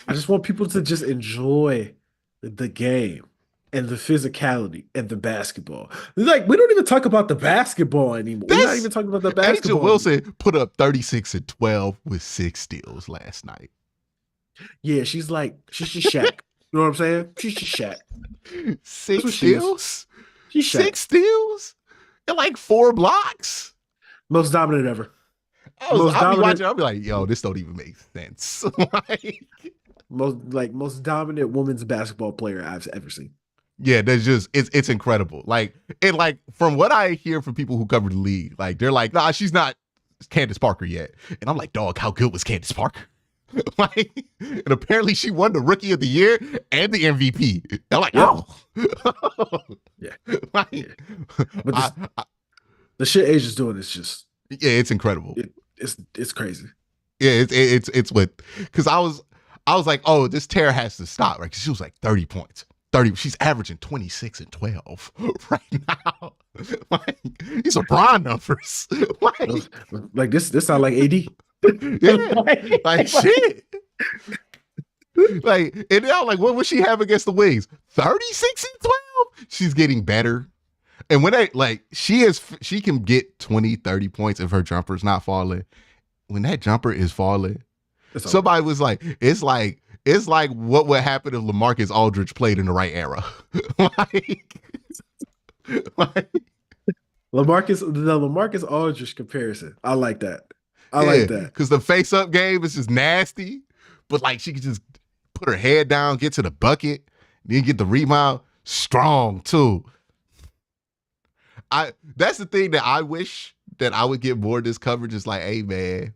I just want people to just enjoy the game and the physicality and the basketball. Like, we don't even talk about the basketball anymore. We're not This even talking about the Angel basketball anymore. Wilson put up 36 and 12 with 6 steals last night. Yeah, she's just Shaq. You know what I'm saying? She's just Shaq. That's Six what she is. steals? She's Shaq. 6 steals? And like 4 blocks? Most dominant ever. Most I'll be dominant. watching, I'll be like, yo, this don't even make sense. Most dominant women's basketball player I've ever seen. Yeah, that's just it's incredible. Like from what I hear from people who cover the league, like they're like, nah, she's not Candace Parker yet. And I'm like, dog, how good was Candace Parker? Like, and apparently she won the Rookie of the Year and the MVP. I'm like, oh, yeah. Like, Yeah. But the shit Asia's doing is just yeah, it's incredible. It's crazy. Yeah, it's what, because I was like, oh, this tear has to stop, right? Because she was like 30 points. 30, she's averaging 26 and 12 right now. Like, these are LeBron numbers. Like this sound like AD. Yeah, like shit. Like, and now, like, what would she have against the Wings? 36 and 12? She's getting better. And when she can get 20, 30 points if her jumper's not falling. When that jumper is falling, somebody was like, it's like what would happen if LaMarcus Aldridge played in the right era. like the LaMarcus Aldridge comparison. I like that. I like that. Because the face-up game is just nasty, but like she could just put her head down, get to the bucket, then get the rebound. Strong too. That's the thing that I wish that I would get more of this coverage. Is like, hey man,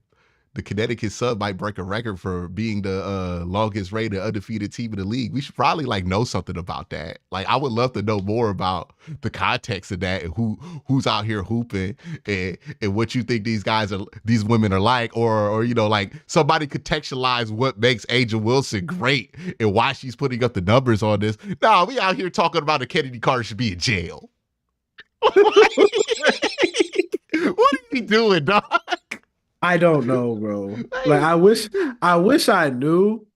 the Connecticut Sun might break a record for being the longest rated undefeated team in the league. We should probably like know something about that. Like, I would love to know more about the context of that and who's out here hooping and what you think these women are like, or you know, like somebody contextualize what makes Angel Wilson great and why she's putting up the numbers on this. No, we out here talking about a Kennedy Carter should be in jail. What are you doing, dog? I don't know, bro. Like, I wish I knew,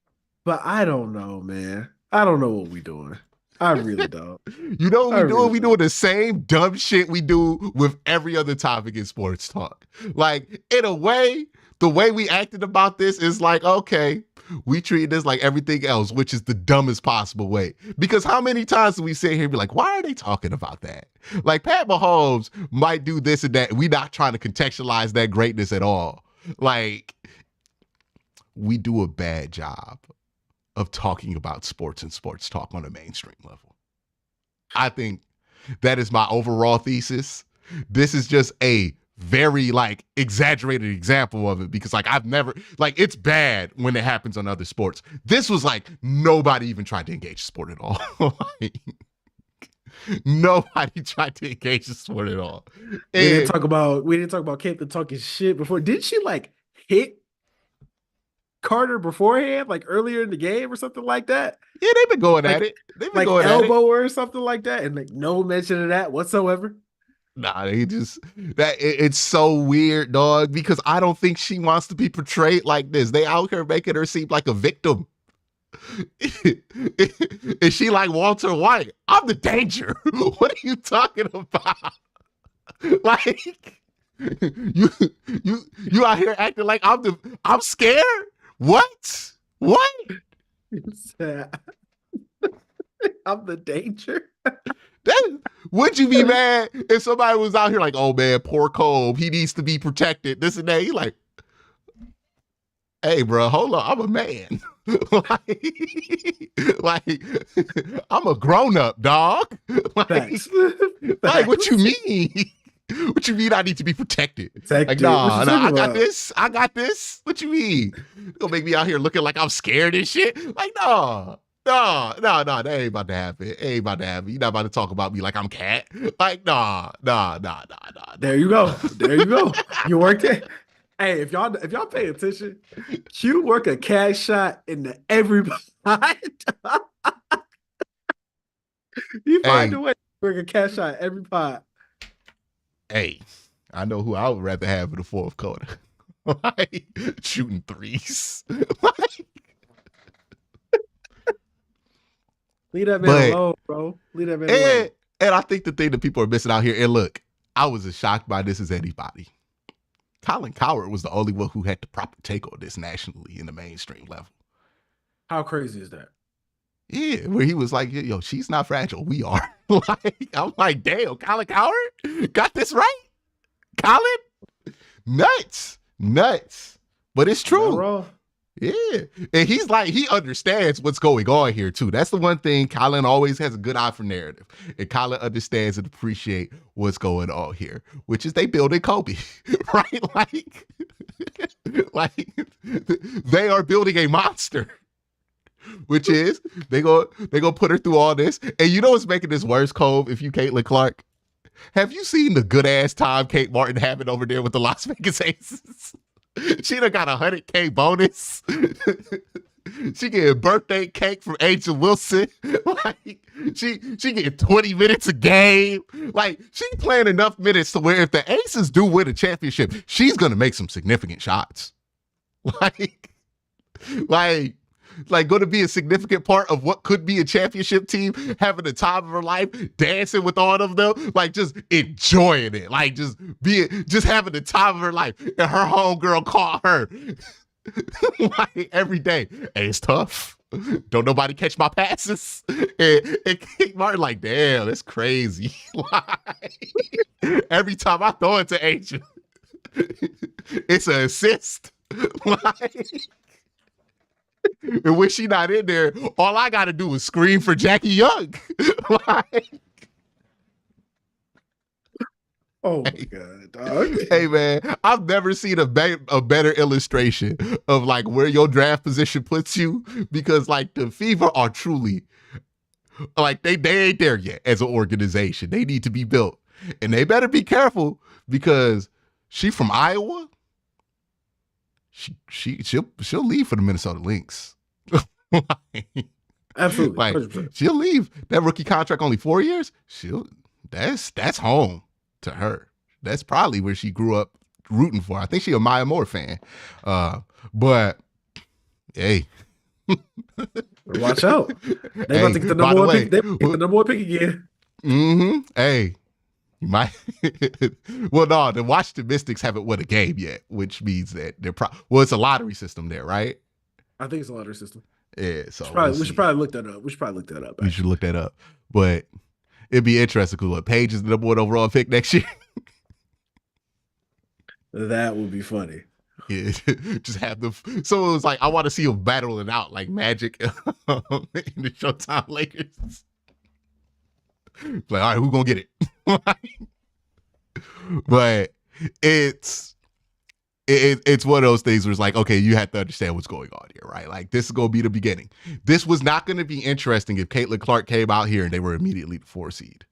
but I don't know, man. I don't know what we doing. I really don't. You know what we doing? We doing the same dumb shit we do with every other topic in sports talk. Like, in a way, the way we acted about this is like, okay, we treat this like everything else, which is the dumbest possible way. Because how many times do we sit here and be like, why are they talking about that? Like, Pat Mahomes might do this and that. We're not trying to contextualize that greatness at all. Like, we do a bad job of talking about sports and sports talk on a mainstream level. I think that is my overall thesis. This is just a very like exaggerated example of it, because like I've never, like, it's bad when it happens on other sports. This was like nobody even tried to engage sport at all. Like, nobody tried to engage the sport at all. We didn't talk about Caitlin talking shit before. Did she like hit Carter beforehand, like earlier in the game or something like that? Yeah, they've been going at it. They've been like going elbow at it. or something like that, and like no mention of that whatsoever. Nah, they just it's so weird, dog, because I don't think she wants to be portrayed like this. They out here making her seem like a victim. Is she like Walter White? I'm the danger. What are you talking about? Like, you out here acting like I'm scared? What? I'm the danger. Would you be mad if somebody was out here like, oh man, poor Cole, he needs to be protected, this and that? You like, hey bro, hold on, I'm a man. like I'm a grown-up, dog. Like, what you mean? What you mean I need to be protected? Like, nah, I got this. What you mean? You gonna make me out here looking like I'm scared and shit? Like, no, that ain't about to happen. It ain't about to happen. You're not about to talk about me like I'm Cat. Like, nah. There you go. You worked it. Hey, if y'all pay attention, Q work a cash shot into everybody. You find a way to work a cash shot every pod. Hey, I know who I would rather have in the fourth quarter. Like, shooting threes. Leave that man But alone, bro. Leave that man alone. and I think the thing that people are missing out here, and look, I was as shocked by this as anybody. Colin Cowherd was the only one who had the proper take on this nationally in the mainstream level. How crazy is that? Yeah, where he was like, yo, she's not fragile. We are. Like, I'm like, damn, Colin Cowherd got this right? Colin? Nuts. But it's true. Yeah. And he's like, he understands what's going on here too. That's the one thing. Colin always has a good eye for narrative. And Colin understands and appreciate what's going on here, which is they building Kobe, right? Like they are building a monster. Which is they go put her through all this. And you know what's making this worse, Cove, if you Caitlin Clark? Have you seen the good ass time Kate Martin having over there with the Las Vegas Aces? She done got $100K bonus. She getting birthday cake from Angel Wilson. Like she getting 20 minutes a game. Like she playing enough minutes to where if the Aces do win a championship, she's gonna make some significant shots. Like going to be a significant part of what could be a championship team, having the time of her life, dancing with all of them, like just enjoying it, like just having the time of her life. And her homegirl called her like every day. Hey, it's tough. Don't nobody catch my passes. And Kate Martin like, damn, it's crazy. Like, every time I throw it to Angel, it's an assist. Like, and when she not in there, all I got to do is scream for Jackie Young. Like, oh my God, dog. Hey man, I've never seen a better illustration of like where your draft position puts you, because like the Fever are truly like they ain't there yet as an organization. They need to be built, and they better be careful because she from Iowa. She'll leave for the Minnesota Lynx. Absolutely, like 100%. She'll leave. That rookie contract only 4 years. That's home to her. That's probably where she grew up rooting for. I think she a Maya Moore fan. But hey, watch out! They about to get the number one pick. They get the number one pick again. Mm-hmm. Hey. Well, no, the Washington Mystics haven't won a game yet, which means that they're it's a lottery system there, right? I think it's a lottery system. Yeah, so we should probably look that up. We should look that up. But it'd be interesting because what Paige is the number one overall pick next year. That would be funny. Yeah, just have them. So it was like I want to see them battling out like Magic in the Showtime Lakers. Like, all right, who's gonna get it? But it's one of those things where it's like, okay, you have to understand what's going on here, right? Like, this is gonna be the beginning. This was not gonna be interesting if Caitlin Clark came out here and they were immediately the 4 seed.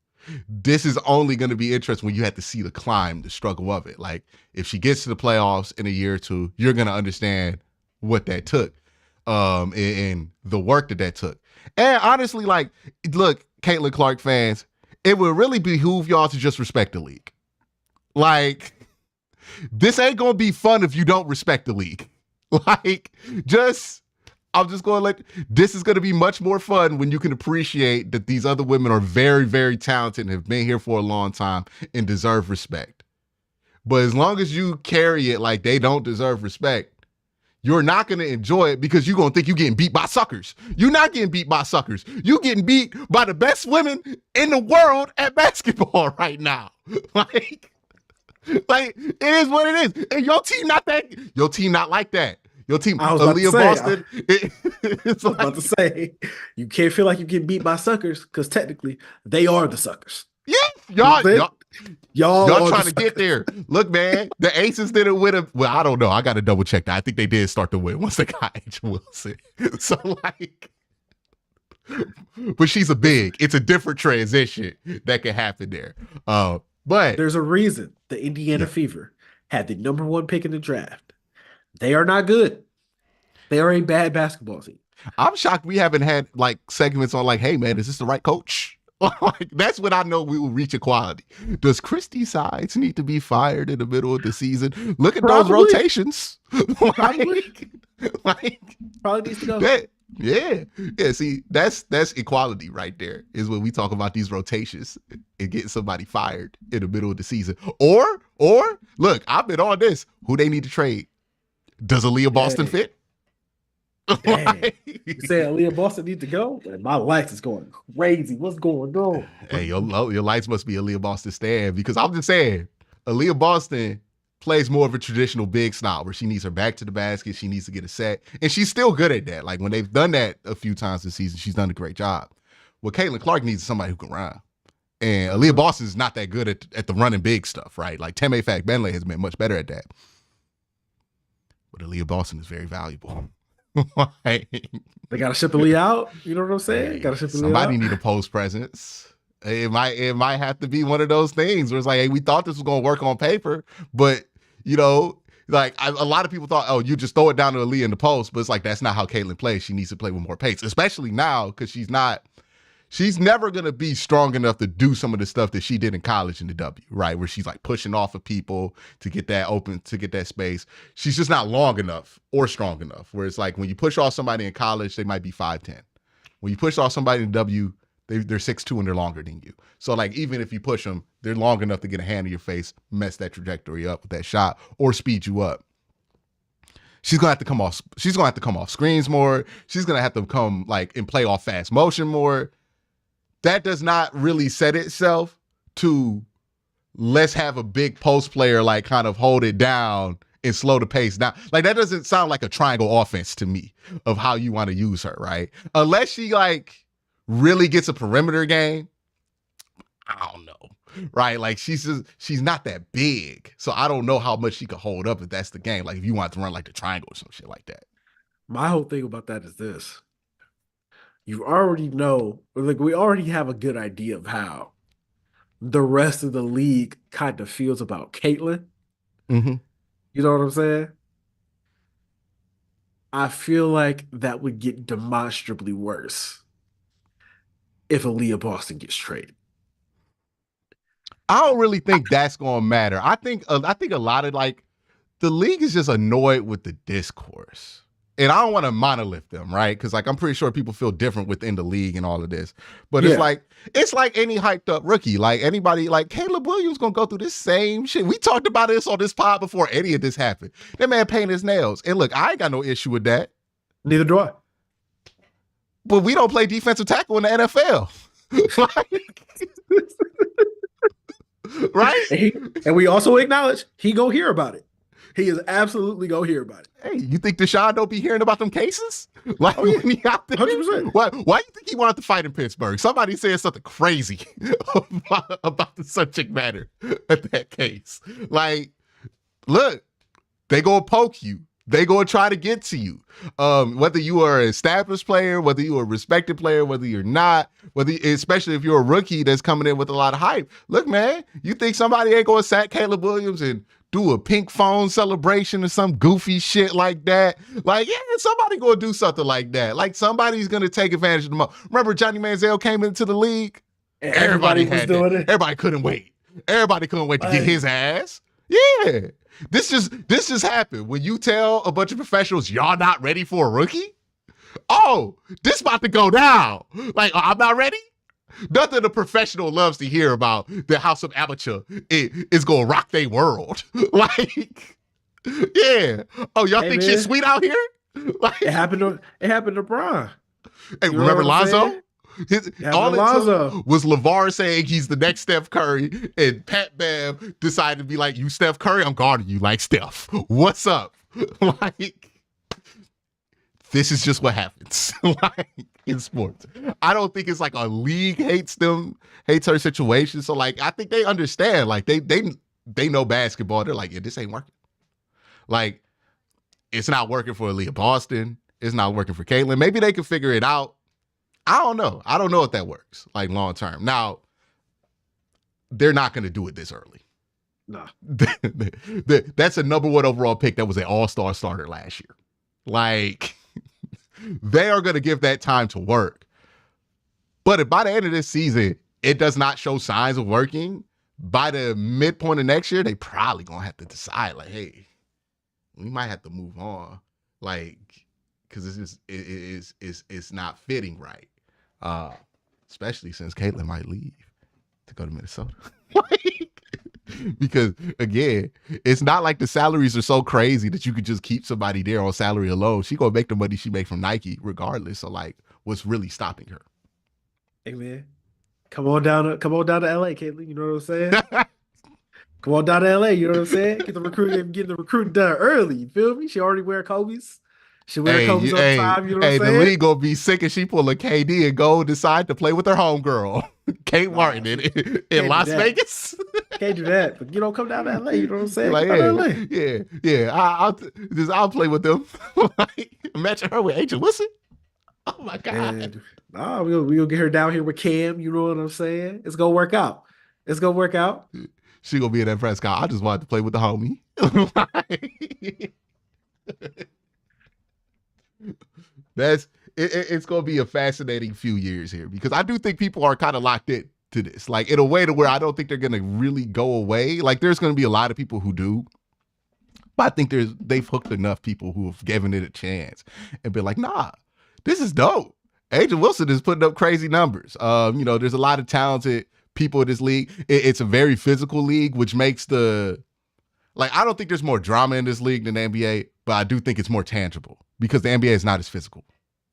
This is only gonna be interesting when you have to see the climb, the struggle of it. Like, if she gets to the playoffs in a year or two, you're gonna understand what that took, and the work that took. And honestly, like, look, Caitlin Clark fans, it would really behoove y'all to just respect the league. Like, this ain't gonna be fun if you don't respect the league. Like, I'm just going to this is gonna be much more fun when you can appreciate that these other women are very, very talented and have been here for a long time and deserve respect. But as long as you carry it like they don't deserve respect, you're not going to enjoy it because you're going to think you're getting beat by suckers. You're not getting beat by suckers. You're getting beat by the best women in the world at basketball right now. Like it is what it is. And your team not like that. Your team, Aaliyah Boston. I was about to say, you can't feel like you get beat by suckers because technically they are the suckers. Yeah, y'all trying to get there. Look, man, the Aces didn't win a. Well, I don't know. I got to double check that. I think they did start to win once they got Angel Wilson. So like, but she's a big. It's a different transition that can happen there. But there's a reason the Indiana Fever had the number 1 pick in the draft. They are not good. They are a bad basketball team. I'm shocked we haven't had like segments on like, hey man, is this the right coach? Like, that's when I know we will reach equality. Does Christy Sides need to be fired in the middle of the season? Look at those rotations. Probably needs to go. Yeah. Yeah. See, that's equality right there, is when we talk about these rotations and getting somebody fired in the middle of the season. Or look, I've been on this. Who they need to trade? Does Aaliyah Boston Dang, fit? dang. Like, You saying Aaliyah Boston need to go? Man, my life is going crazy. What's going on? hey, your lights must be Aaliyah Boston stand, because I'm just saying, Aaliyah Boston plays more of a traditional big style where she needs her back to the basket, she needs to get a set, and she's still good at that. Like when they've done that a few times this season, she's done a great job. What Caitlin Clark needs is somebody who can run. And Aaliyah Boston is not that good at the running big stuff, right? Like Teme Fack Benley has been much better at that. But Aaliyah Boston is very valuable. Like, They got to ship Aaliyah out. You know what I'm saying? hey, Got to ship Aaliyah somebody out. need a post presence. It might have to be one of those things where it's like, hey, we thought this was going to work on paper, but you know, like a lot of people thought, oh, you just throw it down to Aaliyah in the post, but it's like that's not how Caitlin plays. She needs to play with more pace, especially now because she's never going to be strong enough to do some of the stuff that she did in college in the W, right? Where she's like pushing off of people to get that open, to get that space. She's just not long enough or strong enough. Where it's like when you push off somebody in college, they might be 5'10". When you push off somebody in the W, they're 6'2" and they're longer than you. So like even if you push them, they're long enough to get a hand in your face, mess that trajectory up with that shot, or speed you up. She's gonna have to come off. She's gonna have to come off screens more. She's gonna have to come like and play off fast motion more. That does not really set itself to let's have a big post player like kind of hold it down and slow the pace down. Like that doesn't sound like a triangle offense to me of how you want to use her, right? Unless she like really gets a perimeter game. I don't know, right? Like she's not that big, so I don't know how much she could hold up if that's the game. Like if you want to run like the triangle or some shit like that. My whole thing about that is this. You already know, like we already have a good idea of how the rest of the league kind of feels about Caitlin. Mm-hmm. You know what I'm saying? I feel like that would get demonstrably worse if Aaliyah Boston gets traded. I don't really think that's gonna matter. I think a lot of like the league is just annoyed with the discourse. And I don't want to monolith them, right? Because like I'm pretty sure people feel different within the league and all of this. But Yeah. it's like any hyped up rookie. Like anybody, like Caleb Williams gonna go through this same shit. We talked about this on this pod before any of this happened. That man painted his nails. And look, I ain't got no issue with that. Neither do I. But we don't play defensive tackle in the NFL. Right? And we also acknowledge he go hear about it. He is absolutely go hear about it. Hey, you think Deshaun don't be hearing about them cases? Like, Oh, yeah. when he out there? 100%. Why you think he wanted to fight in Pittsburgh? Somebody said something crazy about the subject matter of that case. Like, look, they gonna poke you. They gonna try to get to you. Whether you are an established player, whether you are a respected player, whether you're not, especially if you're a rookie that's coming in with a lot of hype. Look, man, you think somebody ain't gonna sack Caleb Williams and do a pink phone celebration or some goofy shit like that? Like, yeah, somebody gonna do something like that. Like somebody's gonna take advantage of the moment. Remember Johnny Manziel came into the league? And everybody was doing it. Everybody couldn't wait. Everybody couldn't wait to get his ass. Yeah. This just happened. When you tell a bunch of professionals y'all not ready for a rookie, oh, this about to go down. Like, I'm not ready. Nothing a professional loves to hear about the how some amateur is gonna rock their world. Like, yeah. Oh, y'all think shit's sweet out here? Like, it happened to Brian. Hey, you remember Lonzo? All Lonzo it took was LeVar saying he's the next Steph Curry, and Pat Bev decided to be like, you Steph Curry, I'm guarding you like Steph. What's up? Like, this is just what happens like in sports. I don't think it's like a league hates her situation. So like, I think they understand. Like they know basketball. They're like, yeah, this ain't working. Like, it's not working for Aaliyah Boston. It's not working for Caitlin. Maybe they can figure it out. I don't know. I don't know if that works, like long term. Now, they're not going to do it this early. No. That's a number 1 overall pick that was an all-star starter last year. Like, they are going to give that time to work. But if by the end of this season, it does not show signs of working, by the midpoint of next year, they probably going to have to decide, like, hey, we might have to move on. Like, because it's not fitting right. Especially since Caitlin might leave to go to Minnesota. Because again, it's not like the salaries are so crazy that you could just keep somebody there on salary alone. She gonna make the money she make from Nike regardless. So like, what's really stopping her? Hey man, come on down to LA, Caitlin. You know what I'm saying? Come on down to LA. You know what I'm saying? Get the recruiting done early. You feel me? She already wear Kobe's. She wear Kobe's all the time. You know what I'm saying? The league gonna be sick if she pull a KD and go decide to play with her homegirl, Kate Martin, in Las Vegas. Can't do that. But come down to LA. You know what I'm saying? Like, I'll play with them. Like, imagine her with Angel Wilson. Oh my God. We're gonna get her down here with Cam. You know what I'm saying? It's gonna work out. She gonna be in that press conference. I just wanted to play with the homie. It's gonna be a fascinating few years here because I do think people are kind of locked in to this, like in a way to where I don't think they're gonna really go away. Like there's gonna be a lot of people who do, but I think they've hooked enough people who have given it a chance and been like, nah, this is dope. Angel Wilson is putting up crazy numbers. There's a lot of talented people in this league. It's a very physical league, which makes I don't think there's more drama in this league than the NBA, but I do think it's more tangible because the NBA is not as physical,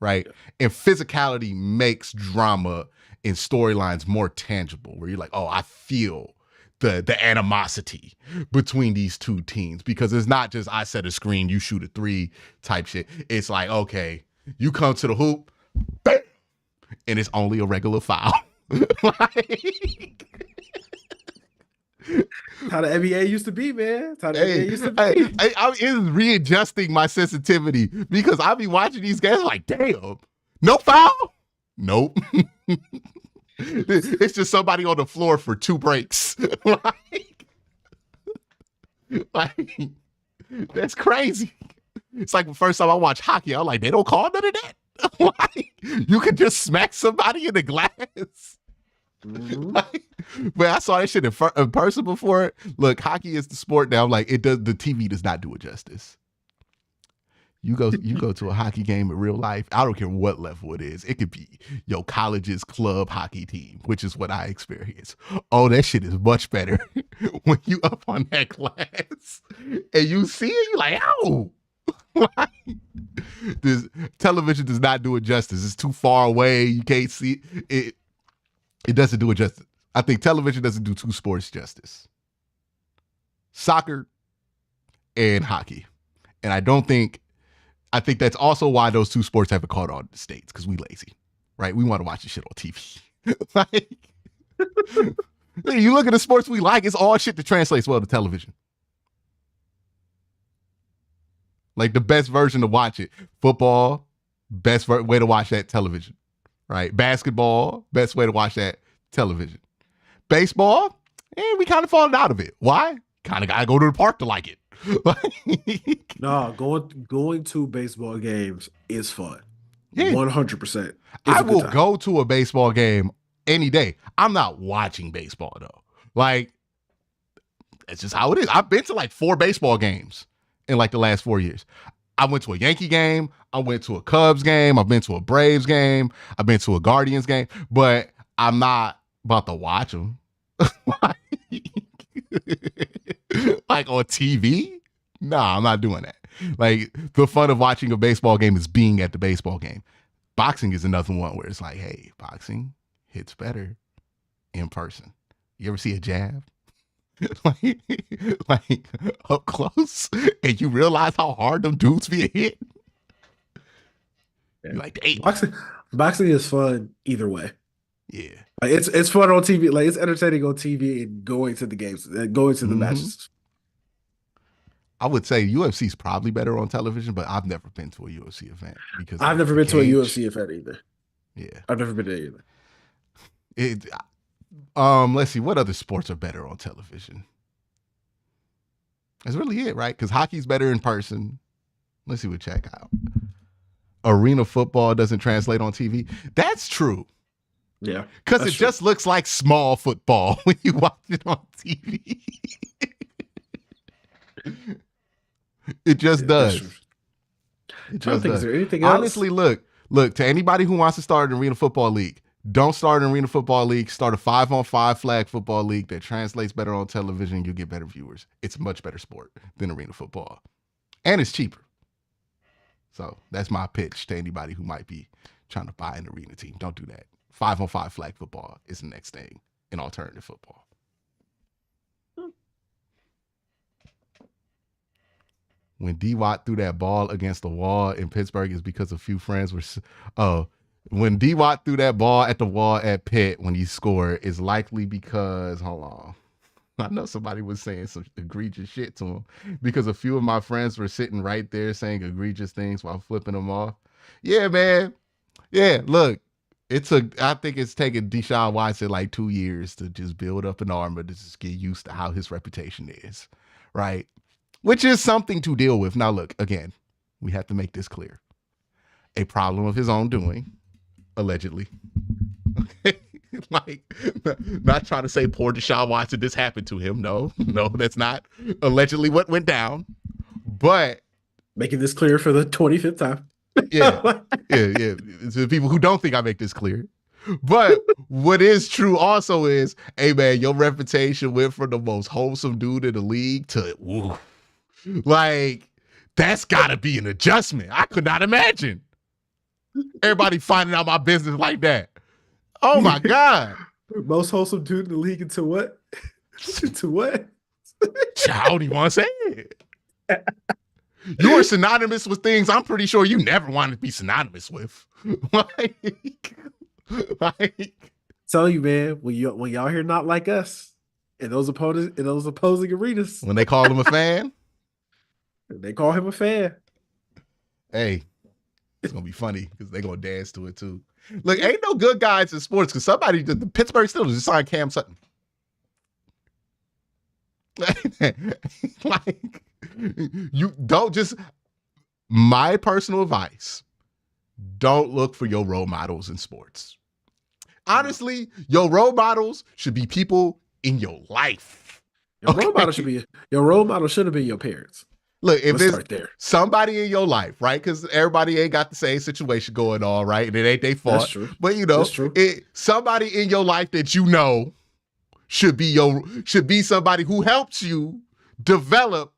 right? Yeah. And physicality makes drama and storylines more tangible, where you're like, oh, I feel the animosity between these two teams because it's not just I set a screen, you shoot a three type shit. It's like, okay, you come to the hoop, bam, and it's only a regular foul. How the NBA used to be, man. I'm readjusting my sensitivity because I be watching these guys like, damn, no foul? Nope. It's just somebody on the floor for 2 breaks. like, that's crazy. It's like the first time I watched hockey, I'm like, they don't call none of that? You could just smack somebody in the glass. Mm-hmm. But I saw that shit in person before. Look, hockey is the sport now. Like the TV does not do it justice. You go to a hockey game in real life. I don't care what level it is. It could be your college's club hockey team, which is what I experience. Oh, that shit is much better when you up on that glass and you see it. You like, ow. This television does not do it justice. It's too far away. You can't see it. It doesn't do it justice. I think television doesn't do 2 sports justice. Soccer and hockey. And I think that's also why those 2 sports haven't caught on in the States, because we lazy, right? We want to watch this shit on TV. You look at the sports we like, it's all shit that translates well to television. Like the best version to watch it. Football, best way to watch that, television. Right? Basketball, best way to watch that, television. Baseball, we kind of fallen out of it. Why? Kind of got to go to the park to like it. No, going to baseball games is fun. Yeah. 100%. I will go to a baseball game any day. I'm not watching baseball though. Like, it's just how it is. I've been to like 4 baseball games in like the last 4 years. I went to a Yankee game. I went to a Cubs game. I've been to a Braves game. I've been to a Guardians game, but I'm not about to watch them. Like on TV? Nah, I'm not doing that. Like the fun of watching a baseball game is being at the baseball game. Boxing is another one where it's like, hey, boxing hits better in person. You ever see a jab? like up close, and you realize how hard them dudes be hit. You're like, damn. Boxing is fun either way. Yeah, like it's fun on TV. Like it's entertaining on TV and going to the games, going to the matches. I would say UFC is probably better on television, but I've never been to a UFC event because I've never been to a UFC event either. Yeah, I've never been there either. Let's see, what other sports are better on television? That's really it, right? Because hockey's better in person. Let's see what check out. Arena football doesn't translate on TV. That's true. Yeah. Because it just looks like small football when you watch it on TV. It just does. It I don't just think is does. there anything else. Honestly, look, to anybody who wants to start an arena football league, don't start an arena football league. Start a 5-on-5 flag football league that translates better on television. You get better viewers. It's a much better sport than arena football. And it's cheaper. So that's my pitch to anybody who might be trying to buy an arena team. Don't do that. 5-on-5 flag football is the next thing in alternative football. When D-Watt threw that ball against the wall in Pittsburgh is because a few friends were... when D-Watt threw that ball at the wall at Pitt when he scored is likely because... Hold on. I know somebody was saying some egregious shit to him because a few of my friends were sitting right there saying egregious things while flipping them off. Yeah, man. Yeah, look. I think it's taken Deshaun Watson like 2 years to just build up an armor to just get used to how his reputation is. Right? Which is something to deal with. Now, look, again, we have to make this clear. A problem of his own doing, allegedly. Like, not trying to say poor Deshaun Watson, this happened to him. No, that's not allegedly what went down. But making this clear for the 25th time. yeah. To people who don't think I make this clear. But what is true also is, hey man, your reputation went from the most wholesome dude in the league to woo. Like, that's gotta be an adjustment. I could not imagine everybody finding out my business like that. Oh my God. Most wholesome dude in the league into what? Into what? I don't even want to say it. You are synonymous with things I'm pretty sure you never wanted to be synonymous with. like Tell you, man, when y'all hear not like us in those opposing arenas, when they call him a fan, they call him a fan. Hey, it's gonna be funny because they're gonna dance to it too. Look, ain't no good guys in sports because the Pittsburgh Steelers just signed Cam Sutton. Like, you don't just. My personal advice: don't look for your role models in sports. Honestly, your role models should be people in your life. Your role model should have been your parents. Look, if it's somebody in your life, right? Because everybody ain't got the same situation going on, right? And it ain't their fault. That's true. But you know, somebody in your life that you know should be somebody who helps you develop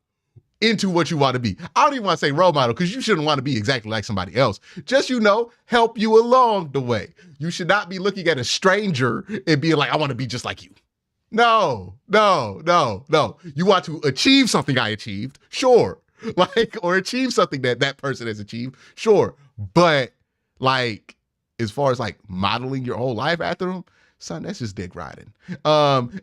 into what you want to be. I don't even want to say role model because you shouldn't want to be exactly like somebody else. Just, help you along the way. You should not be looking at a stranger and being like, I want to be just like you. No. You want to achieve something I achieved, sure. Or achieve something that person has achieved, sure. But as far as modeling your whole life after them, son, that's just dick riding. And,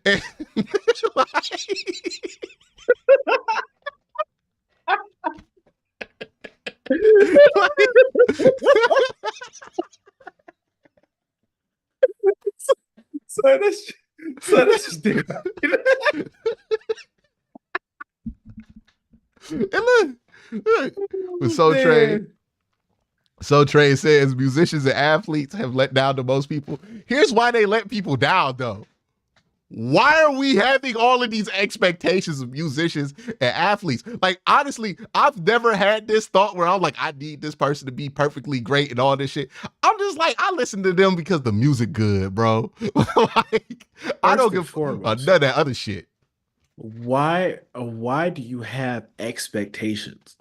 So that's just dick riding. And look, with So Trey says musicians and athletes have let down the most people. Here's why they let people down, though. Why are we having all of these expectations of musicians and athletes? Honestly, I've never had this thought where I'm like, I need this person to be perfectly great and all this shit. I'm just I listen to them because the music good, bro. I don't give a none of that other shit. Why do you have expectations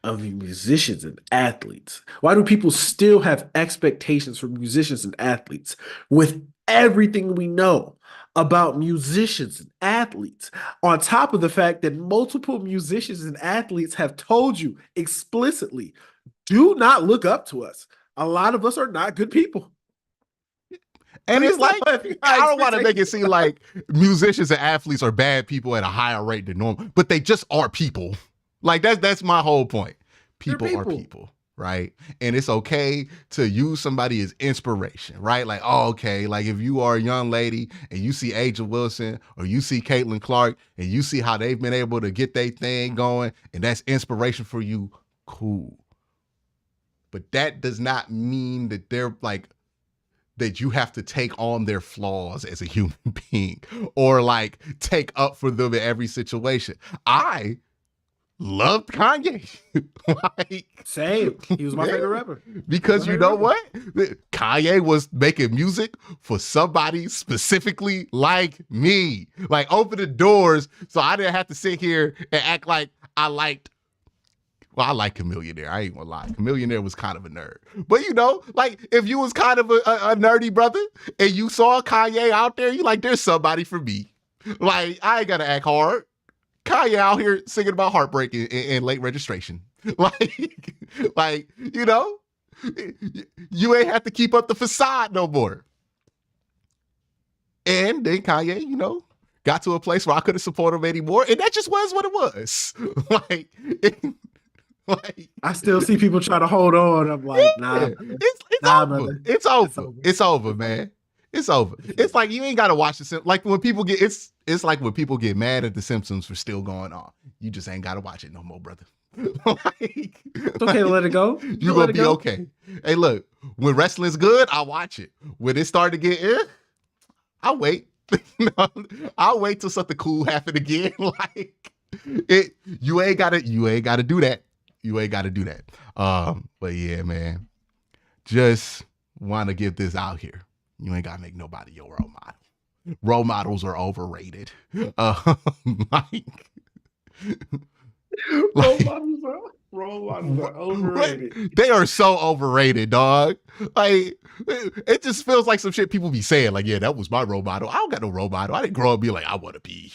of musicians and athletes? Why do people still have expectations for musicians and athletes with everything we know about musicians and athletes, on top of the fact that multiple musicians and athletes have told you explicitly, do not look up to us. A lot of us are not good people. And it's I don't want to make it seem like musicians and athletes are bad people at a higher rate than normal, but they just are people. That's my whole point. People are people, right? And it's okay to use somebody as inspiration, right? Okay, if you are a young lady and you see Angel Wilson or you see Caitlin Clark and you see how they've been able to get their thing going and that's inspiration for you, cool. But that does not mean that they're that you have to take on their flaws as a human being or take up for them in every situation. loved Kanye. Like, Same. He was my favorite rapper. Because you know what? Kanye was making music for somebody specifically like me. Like, open the doors so I didn't have to sit here and act like I like Chameleonaire. I ain't gonna lie. Chameleonaire was kind of a nerd. But you know, like, if you was kind of a nerdy brother and you saw Kanye out there, you like, there's somebody for me. Like, I ain't gotta act hard. Kanye out here singing about heartbreak and late registration. Like, you know, you ain't have to keep up the facade no more. And then Kanye, you know, got to a place where I couldn't support him anymore. And that just was what it was. Like, I still see people try to hold on. I'm like, nah, it's nah, over. brother. It's over. It's over, man. It's over. It's like you ain't gotta watch the Simpsons. Like when people get it's like when people get mad at the Simpsons for still going on. You just ain't gotta watch it no more, brother. It's okay to let it go. You gonna be okay. Hey, look, when wrestling's good, I watch it. When it start to get I'll wait. I'll wait till something cool happen again. Like you ain't gotta do that. You ain't gotta do that. But yeah, man. Just wanna get this out here. You ain't gotta make nobody your role model. Role models are overrated. Like, role models are overrated. They are so overrated, dog. Like, it just feels like some shit people be saying. Like, yeah, that was my role model. I don't got no role model. I didn't grow up being like, I want to be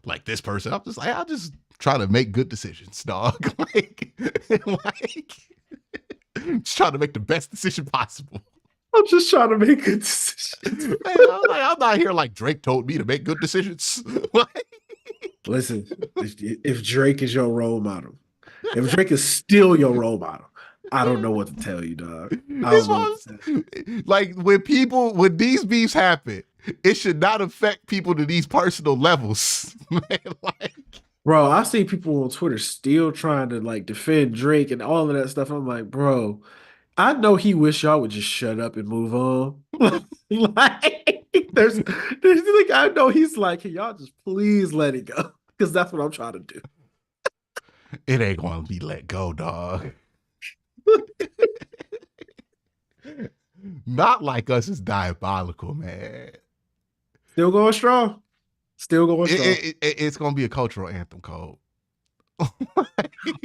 like this person. I'm just like, I'll just try to make good decisions, dog. Like, just trying to make the best decision possible. I'm just trying to make good decisions. Man, I'm not here like Drake told me to make good decisions. Listen, if Drake is your role model, if Drake is still your role model, I don't know what to tell you, dog. Like when these beefs happen, it should not affect people to these personal levels. Man, like, bro, I see people on Twitter still trying to like defend Drake and all of that stuff. I'm like, bro, I know he wish y'all would just shut up and move on. Like, there's like, I know he's like, can y'all just please let it go? Because that's what I'm trying to do. It ain't gonna be let go, dog. Not Like Us is diabolical, man. Still going strong. Still going strong. It's gonna be a cultural anthem, Cole.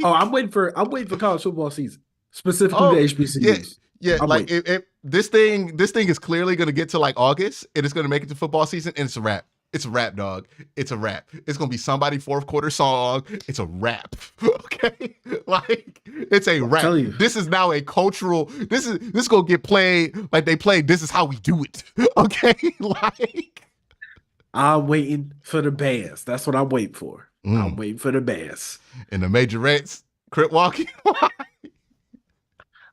I'm waiting for college football season, specifically the HBCUs. Yeah, like this thing is clearly gonna get to like August, and it's gonna make it to football season, and it's a wrap. It's a rap, dog. It's a rap. It's gonna be somebody fourth quarter song. It's a rap. Okay, like it's a rap. This is now a cultural. This is gonna get played like they played. This is how we do it. Okay, like I'm waiting for the bands. That's what I'm waiting for. I'm waiting for the bands. And the majorettes, crip walking.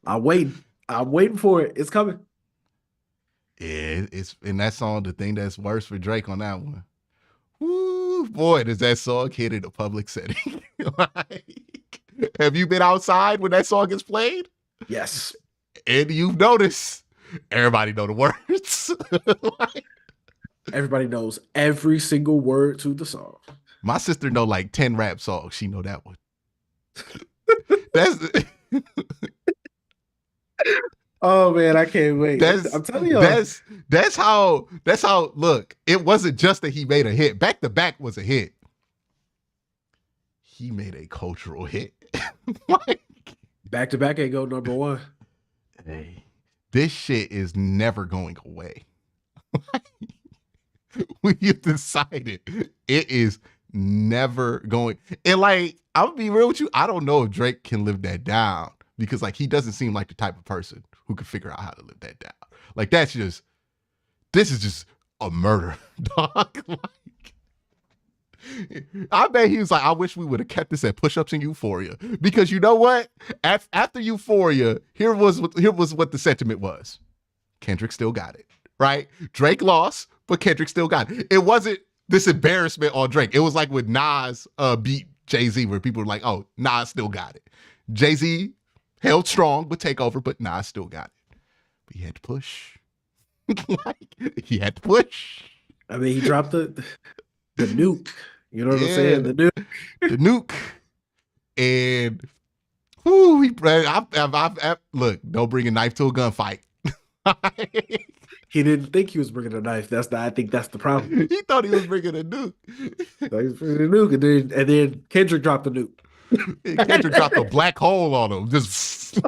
I'm waiting for it. It's coming. Yeah, it's in that song. The thing that's worse for Drake on that one. Woo, boy, does that song hit in a public setting? Like, have you been outside when that song gets played? Yes. And you've noticed everybody know the words. Like, everybody knows every single word to the song. My sister know like 10 rap songs. She know that one. That's. Oh man, I can't wait. I'm telling you, that's how. Look, it wasn't just that he made a hit. Back to Back was a hit. He made a cultural hit. Like, Back to Back ain't go number one. Hey, this shit is never going away. We have decided it is never going. And like, I'll be real with you. I don't know if Drake can live that down because like he doesn't seem like the type of person who could figure out how to live that down. Like this is just a murder, dog. Like, I bet he was like, I wish we would have kept this at push-ups and Euphoria, because you know what? After Euphoria, here was what the sentiment was. Kendrick still got it, right? Drake lost, but Kendrick still got it. It wasn't this embarrassment on Drake. It was like when Nas beat Jay-Z, where people were like, oh, Nas still got it. Jay-Z held strong with Takeover, but Nas still got it. But he had to push. Like, he had to push. I mean, he dropped the nuke. You know what I'm saying? The nuke. The nuke. And whoo, look, don't bring a knife to a gunfight. He didn't think he was bringing a knife. I think that's the problem. He thought he was bringing a nuke. So he was bringing a nuke, and then Kendrick dropped the nuke. Kendrick dropped a black hole on him. Just just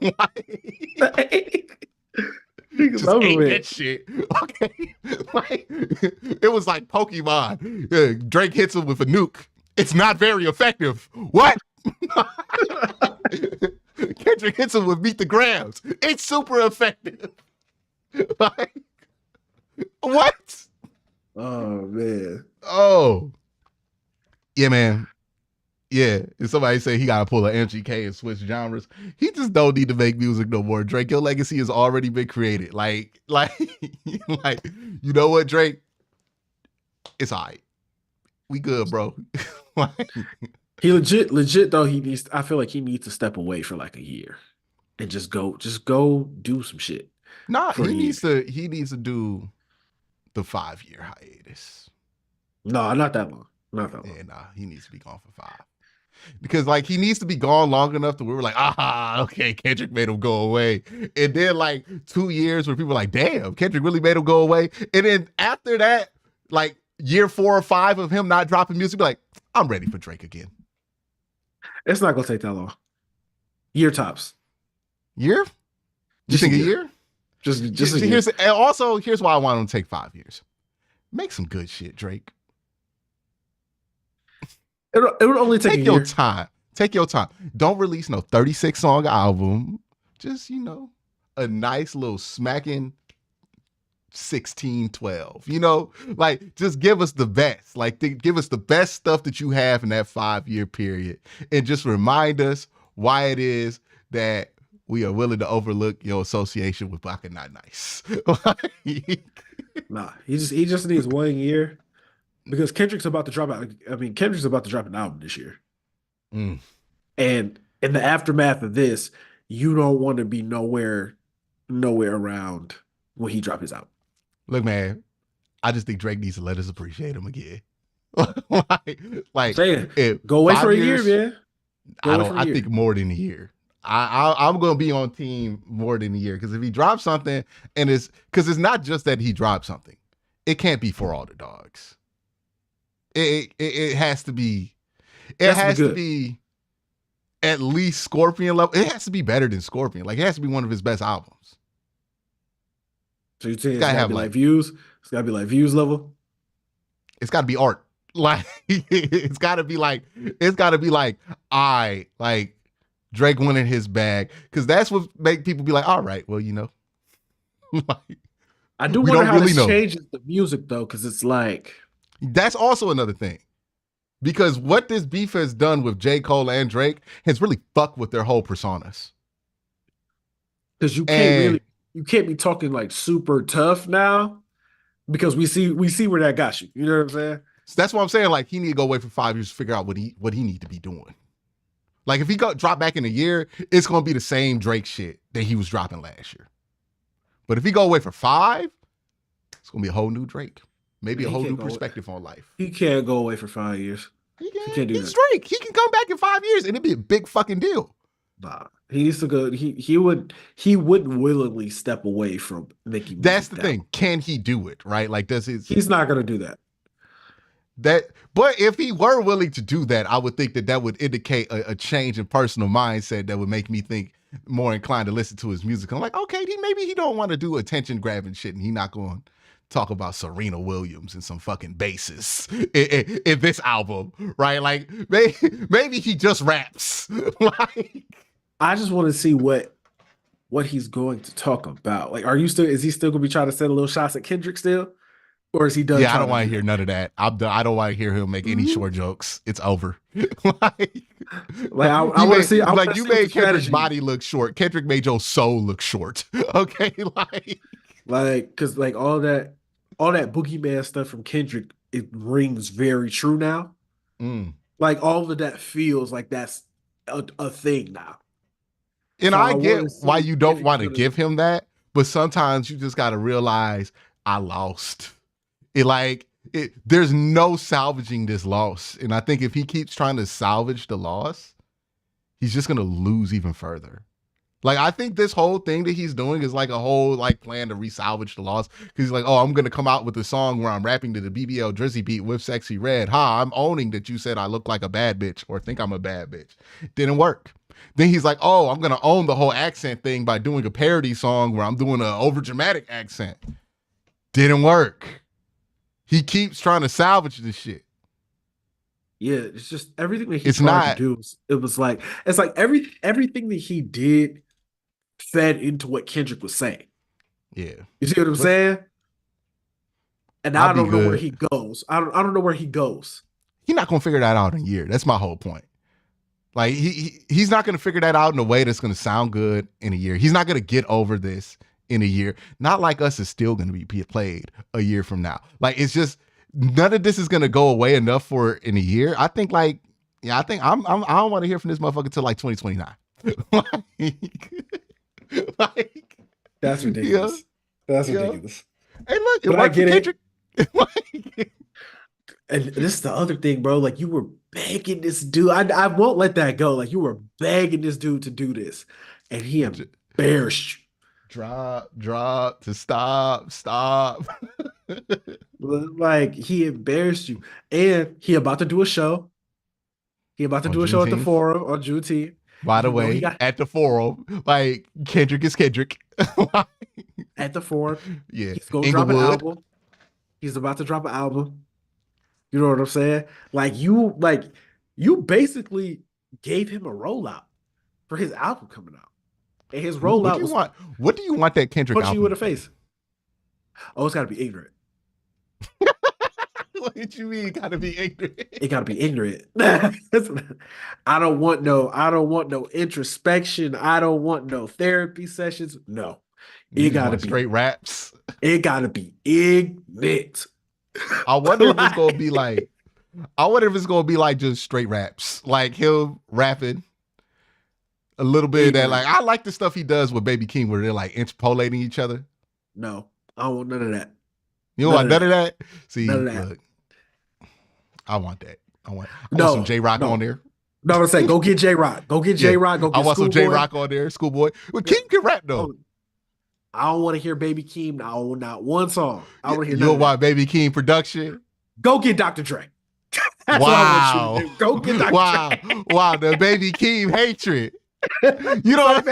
ate that shit. Okay. Like, it was like Pokemon. Drake hits him with a nuke. It's not very effective. What? Kendrick hits him with Meet the Grams. It's super effective. Like, what? Oh, man. Oh. Yeah, man. Yeah. If somebody say he got to pull an MGK and switch genres, he just don't need to make music no more. Drake, your legacy has already been created. Like, you know what, Drake? It's all right. We good, bro. Like, he legit though, I feel like he needs to step away for like a year and just go do some shit. Nah, he needs to do the 5-year hiatus. No, not that long. Not that long. Yeah, nah, he needs to be gone for 5. Because like he needs to be gone long enough that we were like, okay, Kendrick made him go away. And then like 2 years where people were like, damn, Kendrick really made him go away. And then after that, like year 4 or 5 of him not dropping music, be like, I'm ready for Drake again. It's not gonna take that long. Year tops. Year? You think a year? Just a year. Here's why I want him to take 5 years. Make some good shit, Drake. It would only take a year. Your time. Take your time. Don't release no 36-song album. Just, a nice little smacking 16, 12. Like just give us the best. Like give us the best stuff that you have in that 5-year period. And just remind us why it is that we are willing to overlook your association with Black and Not Nice. Nah, he just needs 1 year. Because Kendrick's about to drop out. I mean, Kendrick's about to drop an album this year. Mm. And in the aftermath of this, you don't want to be nowhere around when he drops his album. Look, man, I just think Drake needs to let us appreciate him again. like go away for a year, man. I think more than a year. I'm gonna be on team more than a year because if he drops something and it's not just that he dropped something, it can't be For All the Dogs. It has to be. It has to be at least Scorpion level. It has to be better than Scorpion. Like it has to be one of his best albums. So you saying it's gotta be like Views? It's gotta be like Views level. It's gotta be art. Like it's gotta be like like Drake winning his bag because that's what make people be like, all right, well, like, I do wonder how this changes the music though, because it's like. That's also another thing. Because what this beef has done with J. Cole and Drake has really fucked with their whole personas. Because you can't be talking like super tough now because we see where that got you. You know what I'm saying? So that's what I'm saying. Like he need to go away for 5 years to figure out what he need to be doing. Like if he drop back in a year, it's gonna be the same Drake shit that he was dropping last year. But if he go away for 5, it's gonna be a whole new Drake. Maybe a whole new perspective on life. He can't go away for 5 years. He can't do that. He's Drake. He can come back in 5 years and it'd be a big fucking deal. Nah, he needs to go. He wouldn't willingly step away from making. That's the thing. Can he do it? Right? Like, He's not gonna do that. But if he were willing to do that, I would think that would indicate a change in personal mindset that would make me think more inclined to listen to his music. I'm like, okay, maybe he don't want to do attention grabbing shit, and he not going to talk about Serena Williams and some fucking basses in this album, right? Like maybe he just raps. Like, I just want to see what he's going to talk about. Like, is he still gonna be trying to send little shots at Kendrick still? Or is he done? Yeah, I don't want to hear none of that. I don't want to hear him make any short jokes. It's over. I want to see. You made Kendrick's body look short. Kendrick made your soul look short. Okay, because all that boogeyman stuff from Kendrick, it rings very true now. Like all of that feels like that's a thing now. And so I get why you don't want to give him that, but sometimes you just got to realize I lost. There's no salvaging this loss. And I think if he keeps trying to salvage the loss, he's just gonna lose even further. Like, I think this whole thing that he's doing is like a whole like plan to resalvage the loss. Because he's like, oh, I'm gonna come out with a song where I'm rapping to the BBL Drizzy beat with Sexy Red. Ha, I'm owning that you said I look like a bad bitch or think I'm a bad bitch. Didn't work. Then he's like, oh, I'm gonna own the whole accent thing by doing a parody song where I'm doing an overdramatic accent. Didn't work. He keeps trying to salvage this shit. Yeah, it's just everything that he tried to do. It's like everything that he did fed into what Kendrick was saying. Yeah. You see what I'm saying? And I don't know where he goes. I don't know where he goes. He's not gonna figure that out in a year. That's my whole point. Like he's not gonna figure that out in a way that's gonna sound good in a year. He's not gonna get over this in a year. Not like us is still gonna be played a year from now. Like, it's just none of this is gonna go away enough for in a year. I think I don't want to hear from this motherfucker till like 2029. Like, that's ridiculous. Yeah, that's ridiculous. Hey, look, it worked for Kendrick. And this is the other thing, bro. Like, you were begging this dude. I won't let that go. Like, you were begging this dude to do this, and he embarrassed you. Drop to stop. Like, he embarrassed you, and he about to do a show. He about to do a show at the Forum on Juneteenth. By the way, at the Forum, like, Kendrick is Kendrick. At the Forum. Yeah. He's going to drop an album. He's about to drop an album. You know what I'm saying? Like, you basically gave him a rollout for his album coming out. And his rollout what do you want that Kendrick punch album? you in the face. Oh, it's got to be ignorant. What did you mean? Gotta be ignorant. It gotta be ignorant. I don't want no introspection. I don't want no therapy sessions. No. It gotta be straight raps. It gotta be ignorant. I wonder if it's gonna be like just straight raps. Like, him rapping a little bit of that. Like, I like the stuff he does with Baby King where they're like interpolating each other. No, I don't want none of that. You don't want none of that? See, none of that. Look, I want that. I want some J-Rock on there. No, I'm saying go get J-Rock. Go get J-Rock. Go get I want some J-Rock on there. Schoolboy. Well, Keem can rap though. I don't want to hear Baby Keem. No, not one song. I want to hear. You don't want Baby Keem production? Go get Dr. Dre. That's what I want you to do. Go get Dr. Dre. Wow, the Baby Keem hatred. You don't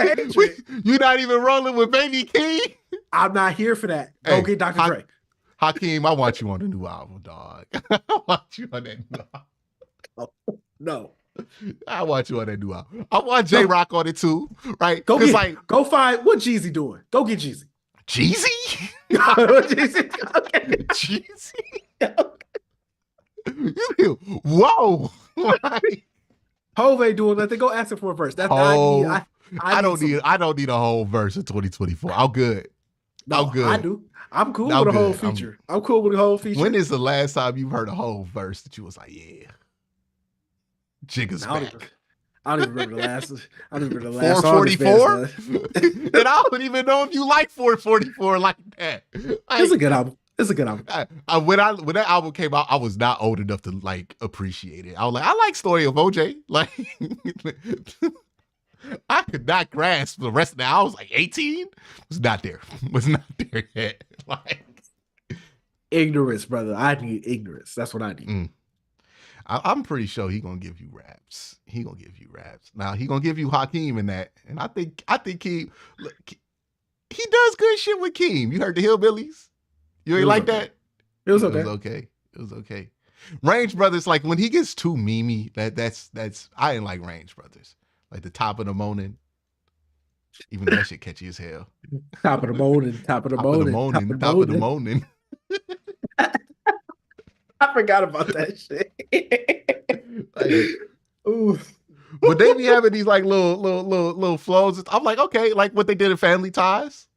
you're not even rolling with Baby Keem? I'm not here for that. Go get Dr. Dre. Hakeem, I want you on the new album, dog. I want you on that new album. No. I want you on that new album. I want J-Rock on it too, right? Go find what Jeezy doing. Go get Jeezy. Jeezy? Jeezy? Okay. Jeezy? Whoa. Hove ain't doing nothing. Go ask him for a verse. That's I don't need a whole verse in 2024. I'm good. No, I'm good. I do. I'm cool with a whole feature. I'm cool with a whole feature. When is the last time you've heard a whole verse that you was like, yeah, Jigga's back? I don't even remember the last. I don't even remember the last 444. And I don't even know if you like 444 like that. It's a good album. It's a good album. When that album came out, I was not old enough to like appreciate it. I was like, I like Story of OJ. Like, I could not grasp the rest of that. I was like 18. Was not there yet. Like, ignorance, brother. I need ignorance. That's what I need. I'm pretty sure he gonna give you raps. Now he gonna give you Hakeem in that, and I think he does good shit with Keem. You heard the Hillbillies? You ain't like that? It was okay. It was okay. Range Brothers, like when he gets too memey, that's I ain't like Range Brothers. Like the Top of the Morning. Even that shit catchy as hell. Top of the morning. I forgot about that shit. Ooh. But they be having these like little flows. I'm like, okay, like what they did in Family Ties.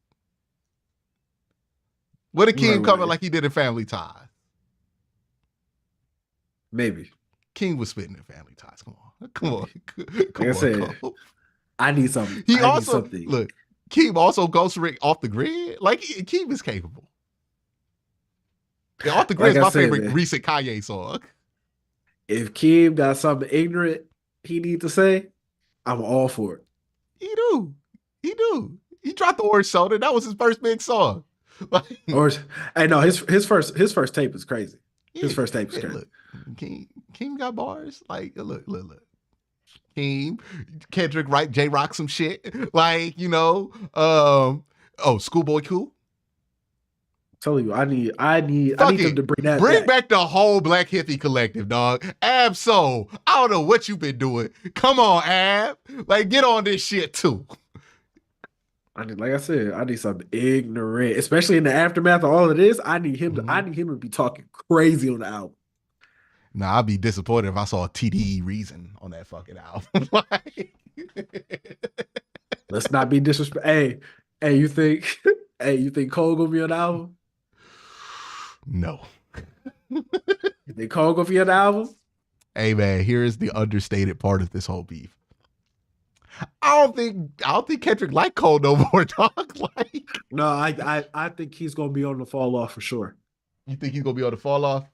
What did King cover like he did in Family Ties? Maybe. King was spitting in Family Ties. Come on. I need something. Look, Keem also goes off the grid. Like, Keem is capable. Yeah, Off the Grid is my favorite recent Kanye song. If Keem got something ignorant he need to say, I'm all for it. He do. He do. He dropped the orange soda. That was his first big song. Like, Or, hey, no, his first tape is crazy. His yeah, first tape is yeah. crazy. Look, Keem got bars. Like, look. Keem, Kendrick, right? J Rock some shit. Like, Schoolboy Cool. Tell you, I need them Fucking to bring that bring back. back the whole Black Hippie Collective, dog. Ab-Soul. I don't know what you've been doing. Come on, Ab. Like, get on this shit too. Like I said, I need something ignorant, especially in the aftermath of all of this. I need him to. Mm-hmm. I need him to be talking crazy on the album. Nah, I'd be disappointed if I saw TDE Reason on that fucking album. Like, Let's not be disrespectful. Hey, you think? Hey, you think Cole gonna be on the album? no. You think Cole gonna be on the album? Hey man, here is the understated part of this whole beef. I don't think Kendrick like Cole no more, dog. Like, No, I think he's gonna be on the fall off for sure. you think he's gonna be on the fall off?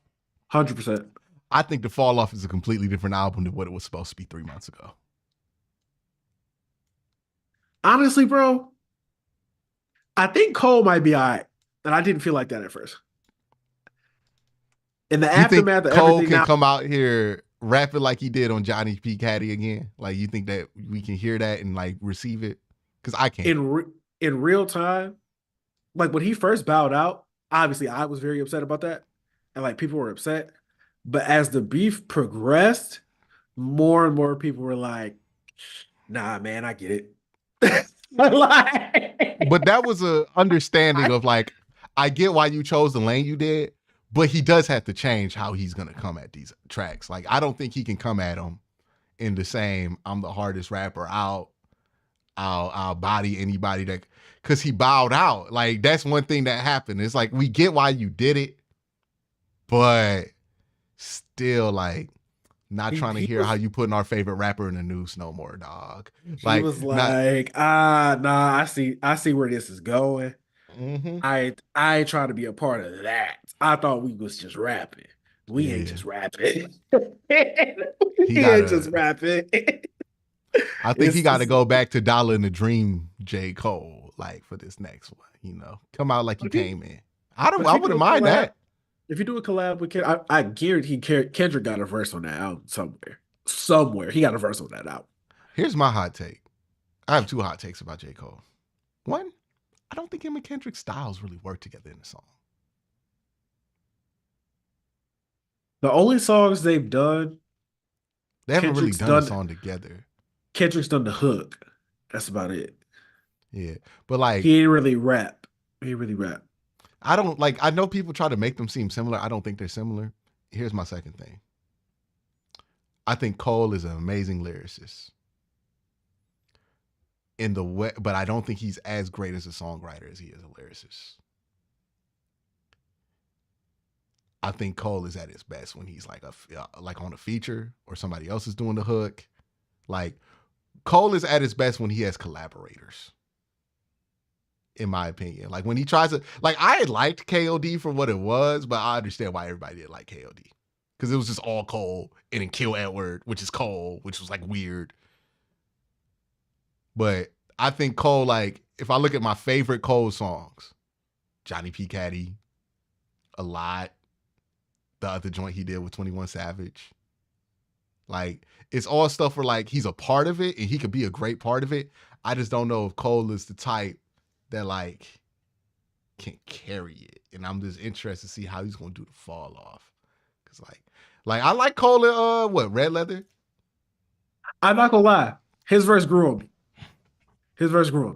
100%. I think the fall off is a completely different album than what it was supposed to be 3 months ago. Honestly, bro, I think Cole might be all right, and I didn't feel like that at first. In the You think aftermath of Cole everything, can now come out here rapping like he did on Johnny P. Caddy again? Like, you think that we can hear that and like receive it? Because I can't. in real time, like when he first bowed out, obviously I was very upset about that, and like people were upset. But as the beef progressed, more and more people were like, "Nah, man, I get it." But that was a understanding I, of like, I get why you chose the lane you did, but he does have to change how he's gonna come at these tracks. Like, I don't think he can come at them in the same "I'm the hardest rapper out, I'll body anybody" that, because he bowed out. Like, that's one thing that happened. It's like, we get why you did it, but still, like, not trying to he hear how was you putting our favorite rapper in the noose no more, dog. he Like, was not. like, nah, I see where this is going. Mm-hmm. I ain't trying to be a part of that. I thought we was just rapping. We ain't Yeah, just rapping. he We ain't just gotta. rapping. I think he It's got to just go back to Dollar in the Dream, J. Cole, like for this next one. Come out like you if you, came in. I don't. but if I you do wouldn't a mind collab, that. if you do a collab with Kendrick, I guarantee Kendrick got a verse on that album somewhere. Somewhere he got a verse on that album. Here's my hot take. I have two hot takes about J. Cole. One, I don't think him and Kendrick's styles really work together in the song. The only songs they've done, They haven't really Kendrick's done a done song together. Kendrick's done the hook. That's about it. Yeah, but like, He ain't really rap. He ain't really rap. I don't like. I know people try to make them seem similar. I don't think they're similar. Here's my second thing. I think Cole is an amazing lyricist in the way, but I don't think he's as great as a songwriter as he is a lyricist. I think Cole is at his best when he's like like on a feature or somebody else is doing the hook. Like, Cole is at his best when he has collaborators, in my opinion. Like, when he tries to, like, I had liked KOD for what it was, but I understand why everybody didn't like KOD. Because it was just all Cole and then Kill Edward, which is Cole, which was like weird. But I think Cole, like, if I look at my favorite Cole songs, Johnny P. Caddy, a lot. The other joint he did with 21 Savage. Like, it's all stuff where like he's a part of it and he could be a great part of it. I just don't know if Cole is the type that like can carry it. And I'm just interested to see how he's gonna do the fall off. Cause like I like Cole in Red Leather? I'm not gonna lie. His verse grew on me. His verse grew on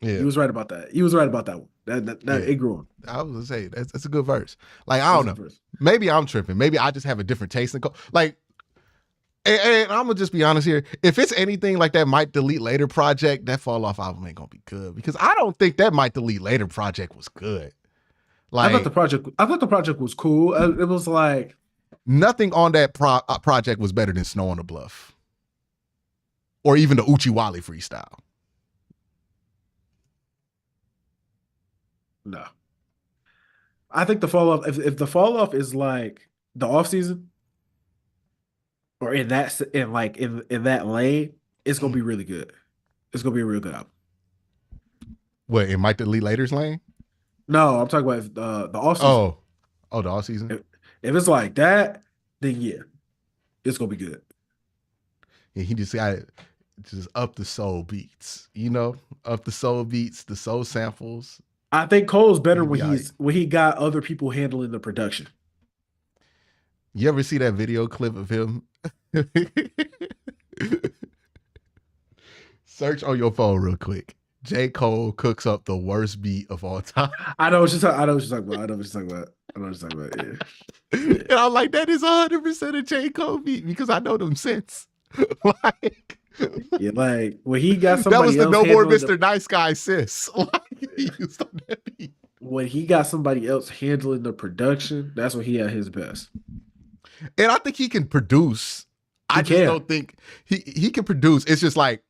me. Yeah. He was right about that. He was right about that one. That it grew on. I was gonna say that's a good verse. Like, I don't know. Maybe I'm tripping. Maybe I just have a different taste in Cole. Like, and I'm gonna just be honest here. If it's anything like that Might Delete Later project, that fall off album ain't gonna be good because I don't think that Might Delete Later project was good. Like, I thought the project was cool. It was like nothing on that project was better than Snow on the Bluff, or even the Uchiwali freestyle. no. I think the fall off. If the fall off is like the off season, or in that lane, It's gonna be really good. It's gonna be a real good album. What, in Mike the Lee Later's lane? No, I'm talking about the off season. Oh, the all season. If it's like that, then yeah, it's gonna be good. And he just got just up the soul beats, up the soul beats, the soul samples. I think Cole's better He'll be when he got other people handling the production. You ever see that video clip of him? Search on your phone real quick. J. Cole cooks up the worst beat of all time. I know what you're talking about. Yeah. And I'm like, that is 100% a J. Cole beat because I know them since. Like, yeah, like when he got somebody that was the else No More Mr. Nice Guy sis. Like, he used on that beat. When he got somebody else handling the production, that's when he at his best. And I think he can produce. I just don't think he can produce. It's just like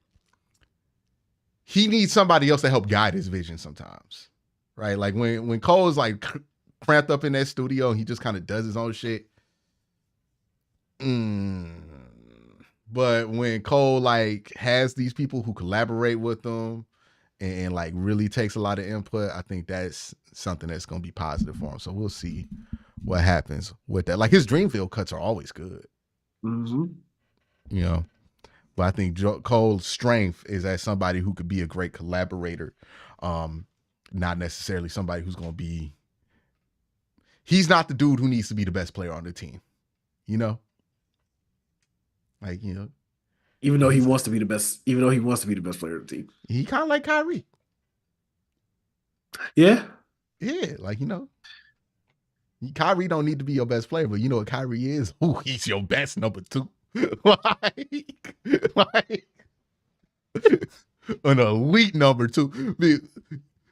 he needs somebody else to help guide his vision sometimes, right? Like when Cole is like cramped up in that studio and he just kind of does his own shit. But when Cole like has these people who collaborate with them and like really takes a lot of input, I think that's something that's going to be positive for him. So we'll see what happens with that. Like his Dreamville cuts are always good, But I think Cole's strength is as somebody who could be a great collaborator, not necessarily somebody who's going to be. He's not the dude who needs to be the best player on the team, Like, even though he wants to be the best player of the team. He kind of like Kyrie. Yeah. Yeah, like, Kyrie don't need to be your best player, but you know what Kyrie is? Ooh, he's your best number two. like an elite number two.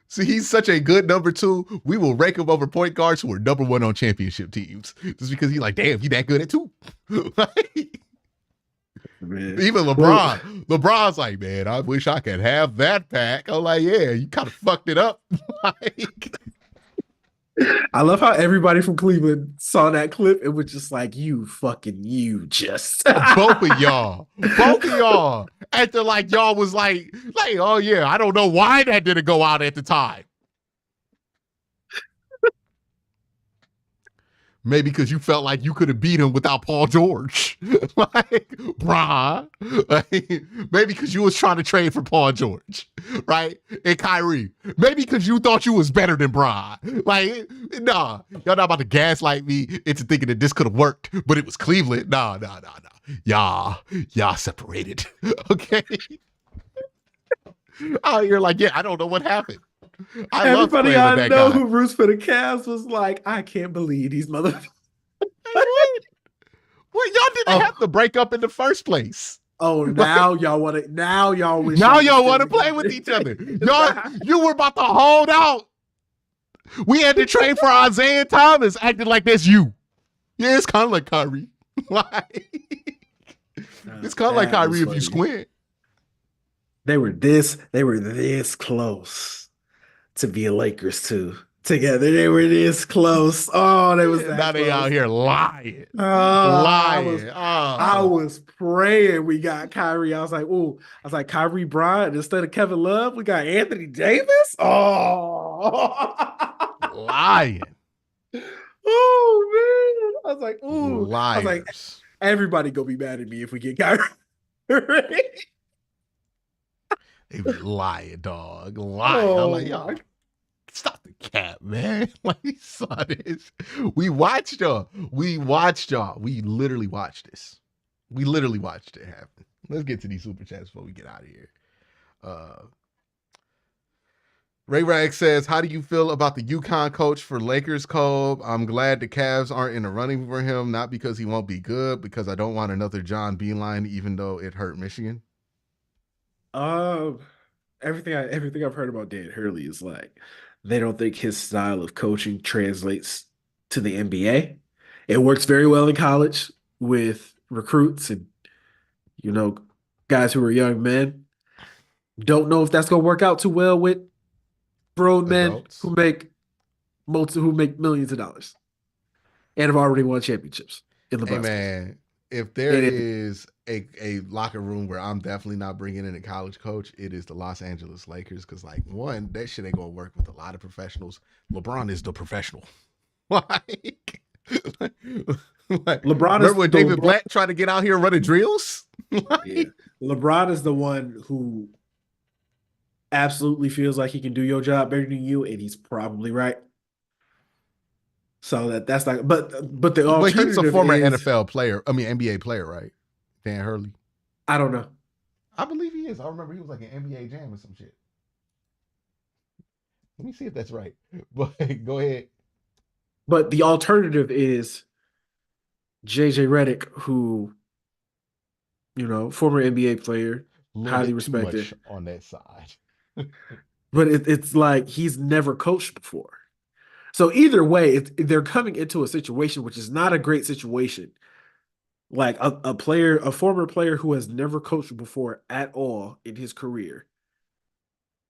See, he's such a good number two. We will rank him over point guards who are number one on championship teams. Just because he's like, damn, he that good at two. Even LeBron. LeBron's like, man, I wish I could have that back. I'm like, yeah, you kind of fucked it up. I love how everybody from Cleveland saw that clip and was just like, you just. Both of y'all. Acting like y'all was like, oh yeah, I don't know why that didn't go out at the time. Maybe because you felt like you could have beat him without Paul George. Like, bruh. Like, maybe because you was trying to trade for Paul George, right? And Kyrie. Maybe because you thought you was better than Bron. Like, nah. Y'all not about to gaslight me into thinking that this could have worked, but it was Cleveland. Nah. Y'all separated. Okay? Out here like, yeah, I don't know what happened. Everybody I know who roots for the Cavs was like, I can't believe these motherfuckers. Well, y'all didn't have to break up in the first place. Oh, now y'all want to. Now y'all want to play with each other. You were about to hold out. We had to trade for Isaiah Thomas, acting like that's you. Yeah, it's kind of like Kyrie. It's kind of like Kyrie if you squint. They were this close to be Lakers too. Together, they were this close. Oh, they was that now close. They out here lying. I was praying we got Kyrie. I was like, Kyrie Bryant instead of Kevin Love, we got Anthony Davis. Oh, lying. Oh man, I was like, ooh, liars. I was like, everybody gonna be mad at me if we get Kyrie. They be lying, dog. Lying. I'm like, y'all, stop the cap, man. Like, saw this. We watched y'all. We literally watched this. We literally watched it happen. Let's get to these super chats before we get out of here. Ray Rag says, how do you feel about the UConn coach for Lakers, Cole? I'm glad the Cavs aren't in the running for him, not because he won't be good, because I don't want another John Beeline, even though it hurt Michigan. Everything I've heard about Dan Hurley is like they don't think his style of coaching translates to the NBA. It works very well in college with recruits and guys who are young men. Don't know if that's gonna work out too well with grown men who make millions of dollars and have already won championships in the Hey man, if there It is. is a locker room where I'm definitely not bringing in a college coach, it is the Los Angeles Lakers. Because like one, that shit ain't gonna work with a lot of professionals. LeBron is the professional. like, LeBron remember is when the David one. Blatt tried to get out here running drills? Yeah, LeBron is the one who absolutely feels like he can do your job better than you, and he's probably right. So that's not. But the But he's a alternative former is NFL player. I mean NBA player, right? Dan Hurley. I don't know. I believe he is. I remember he was like an NBA Jam or some shit. Let me see if that's right. But go ahead. But the alternative is JJ Redick, who former NBA player, A little highly bit too much respected. on that side. But it's like he's never coached before. So either way, they're coming into a situation which is not a great situation. Like a former player who has never coached before at all in his career,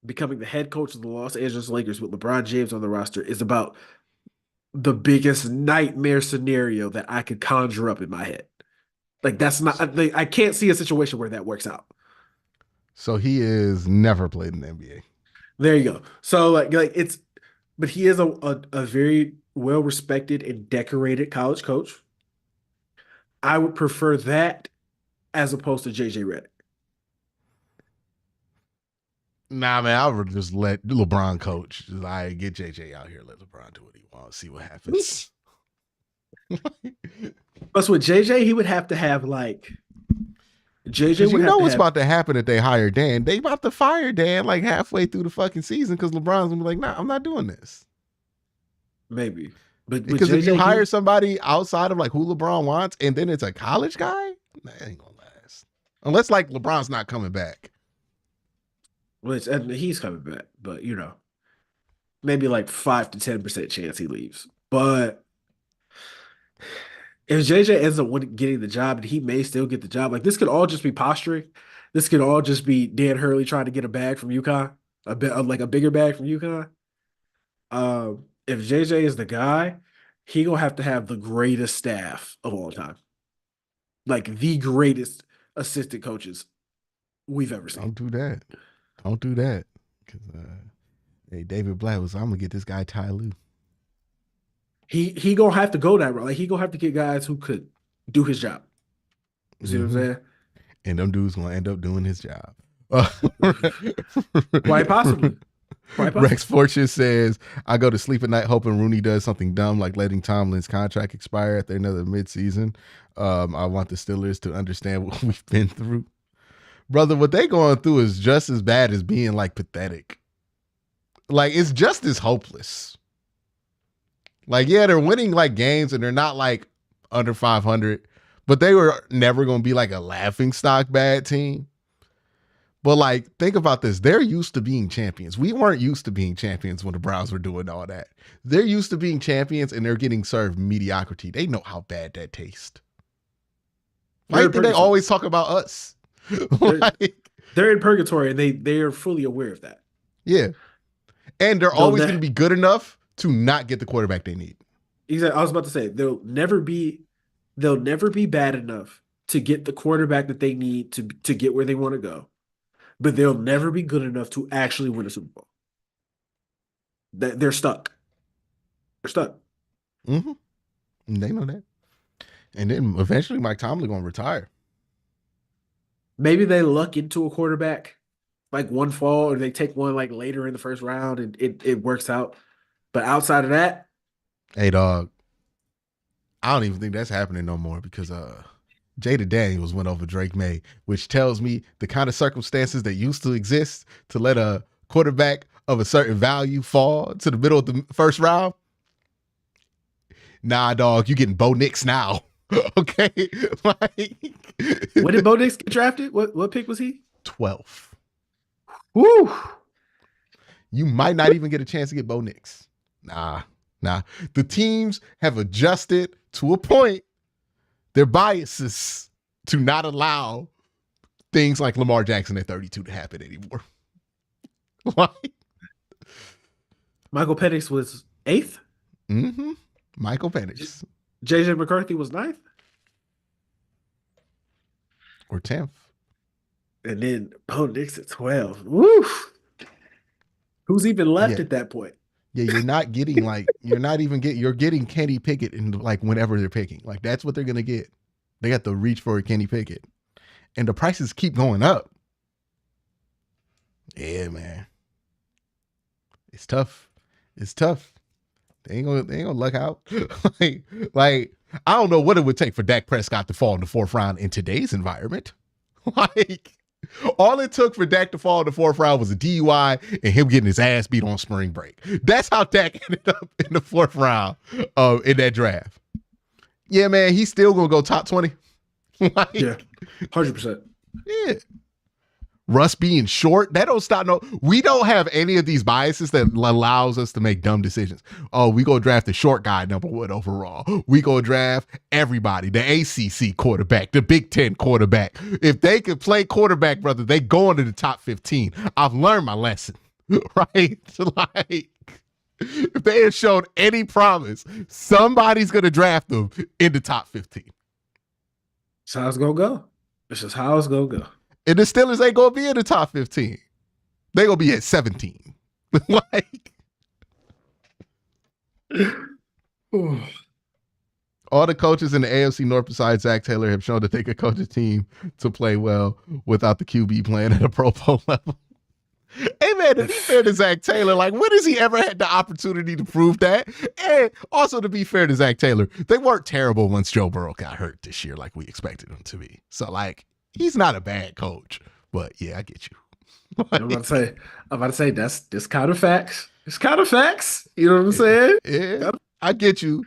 becoming the head coach of the Los Angeles Lakers with LeBron James on the roster is about the biggest nightmare scenario that I could conjure up in my head. Like that's not. I can't see a situation where that works out. So he is never played in the NBA. There you go. So but he is a very well respected and decorated college coach. I would prefer that as opposed to JJ Redick. Nah, man, I would just let LeBron coach. Just, get JJ out here, let LeBron do what he wants, see what happens. Plus, with JJ, he would have to have like JJ would you have know to what's have about to happen if they hire Dan. They about to fire Dan like halfway through the fucking season because LeBron's gonna be like, nah, I'm not doing this. maybe, but with Because if you JJ, hire somebody outside of like who LeBron wants and then it's a college guy, that ain't gonna last. Unless like LeBron's not coming back. and he's coming back, but maybe like 5 to 10% chance he leaves. But if JJ ends up getting the job, and he may still get the job, like this could all just be posturing. This could all just be Dan Hurley trying to get a bag from UConn, a bit like a bigger bag from UConn. If JJ is the guy, he gonna have to have the greatest staff of all time, like the greatest assistant coaches we've ever seen. Don't do that. Don't do that. Because hey, David Blatt was, I'm gonna get this guy Ty Lue. He gonna have to go that route. Like he gonna have to get guys who could do his job. You see what I'm saying? And them dudes gonna end up doing his job. Quite possibly. Rex Fortune says, I go to sleep at night hoping Rooney does something dumb like letting Tomlin's contract expire at the end of the midseason. I want the Steelers to understand what we've been through. Brother, what they going through is just as bad as being like pathetic. Like it's just as hopeless. Like, yeah, they're winning like games and they're not like under 500, but they were never going to be like a laughing stock bad team. But like, think about this. They're used to being champions. We weren't used to being champions when the Browns were doing all that. They're used to being champions and they're getting served mediocrity. They know how bad that tastes. Why do they always talk about us? They're in purgatory and they are fully aware of that. Yeah. And they're always going to be good enough to not get the quarterback they need. Exactly. I was about to say they'll never be bad enough to get the quarterback that they need to get where they want to go, but they'll never be good enough to actually win a Super Bowl. They're stuck. They're stuck. Mm-hmm. They know that. And then eventually Mike Tomlin going to retire. Maybe they luck into a quarterback like one fall, or they take one like later in the first round and it works out. But outside of that, hey dog, I don't even think that's happening no more because Jada Daniels went over Drake May, which tells me the kind of circumstances that used to exist to let a quarterback of a certain value fall to the middle of the first round. Nah, dog, you getting Bo Nix now. Okay. Like, when did Bo Nix get drafted? What pick was he? 12th. Woo! You might not even get a chance to get Bo Nix. Nah. The teams have adjusted to a point their biases to not allow things like Lamar Jackson at 32 to happen anymore. Like, Michael Penix was 8th? Mm-hmm. Michael Penix. JJ McCarthy was 9th? or 10th. And then Bo Nix at 12. Woo! Who's even left Yeah. at that point? Yeah, you're not getting you're getting Kenny Pickett in like whenever they're picking. Like that's what they're gonna get. They got to reach for a Kenny Pickett. And the prices keep going up. Yeah, man. It's tough. It's tough. They ain't gonna luck out. like I don't know what it would take for Dak Prescott to fall in the 4th round in today's environment. Like all it took for Dak to fall in the 4th round was a DUI and him getting his ass beat on spring break. That's how Dak ended up in the 4th round in that draft. Yeah, man, he's still gonna go top 20. Like, yeah, 100%. Yeah. Russ being short, that don't stop. No, we don't have any of these biases that allows us to make dumb decisions. Oh, we go draft the short guy number 1 overall. We go draft everybody, the ACC quarterback, the Big Ten quarterback. If they could play quarterback, brother, they go into the top 15. I've learned my lesson, right? Like, if they have shown any promise, somebody's going to draft them in the top 15. That's how it's going to go. It's just how it's going to go. And the Steelers ain't going to be in the top 15. They going to be at 17. Like, all the coaches in the AFC North besides Zach Taylor have shown that they could coach a team to play well without the QB playing at a Pro Bowl level. Hey, man, to be fair to Zach Taylor, like, when has he ever had the opportunity to prove that? And also, to be fair to Zach Taylor, they weren't terrible once Joe Burrow got hurt this year like we expected him to be. So, like, he's not a bad coach, but yeah, I get you. I'm about to say this kind of facts. It's kind of facts. You know what I'm saying? Yeah, I get you.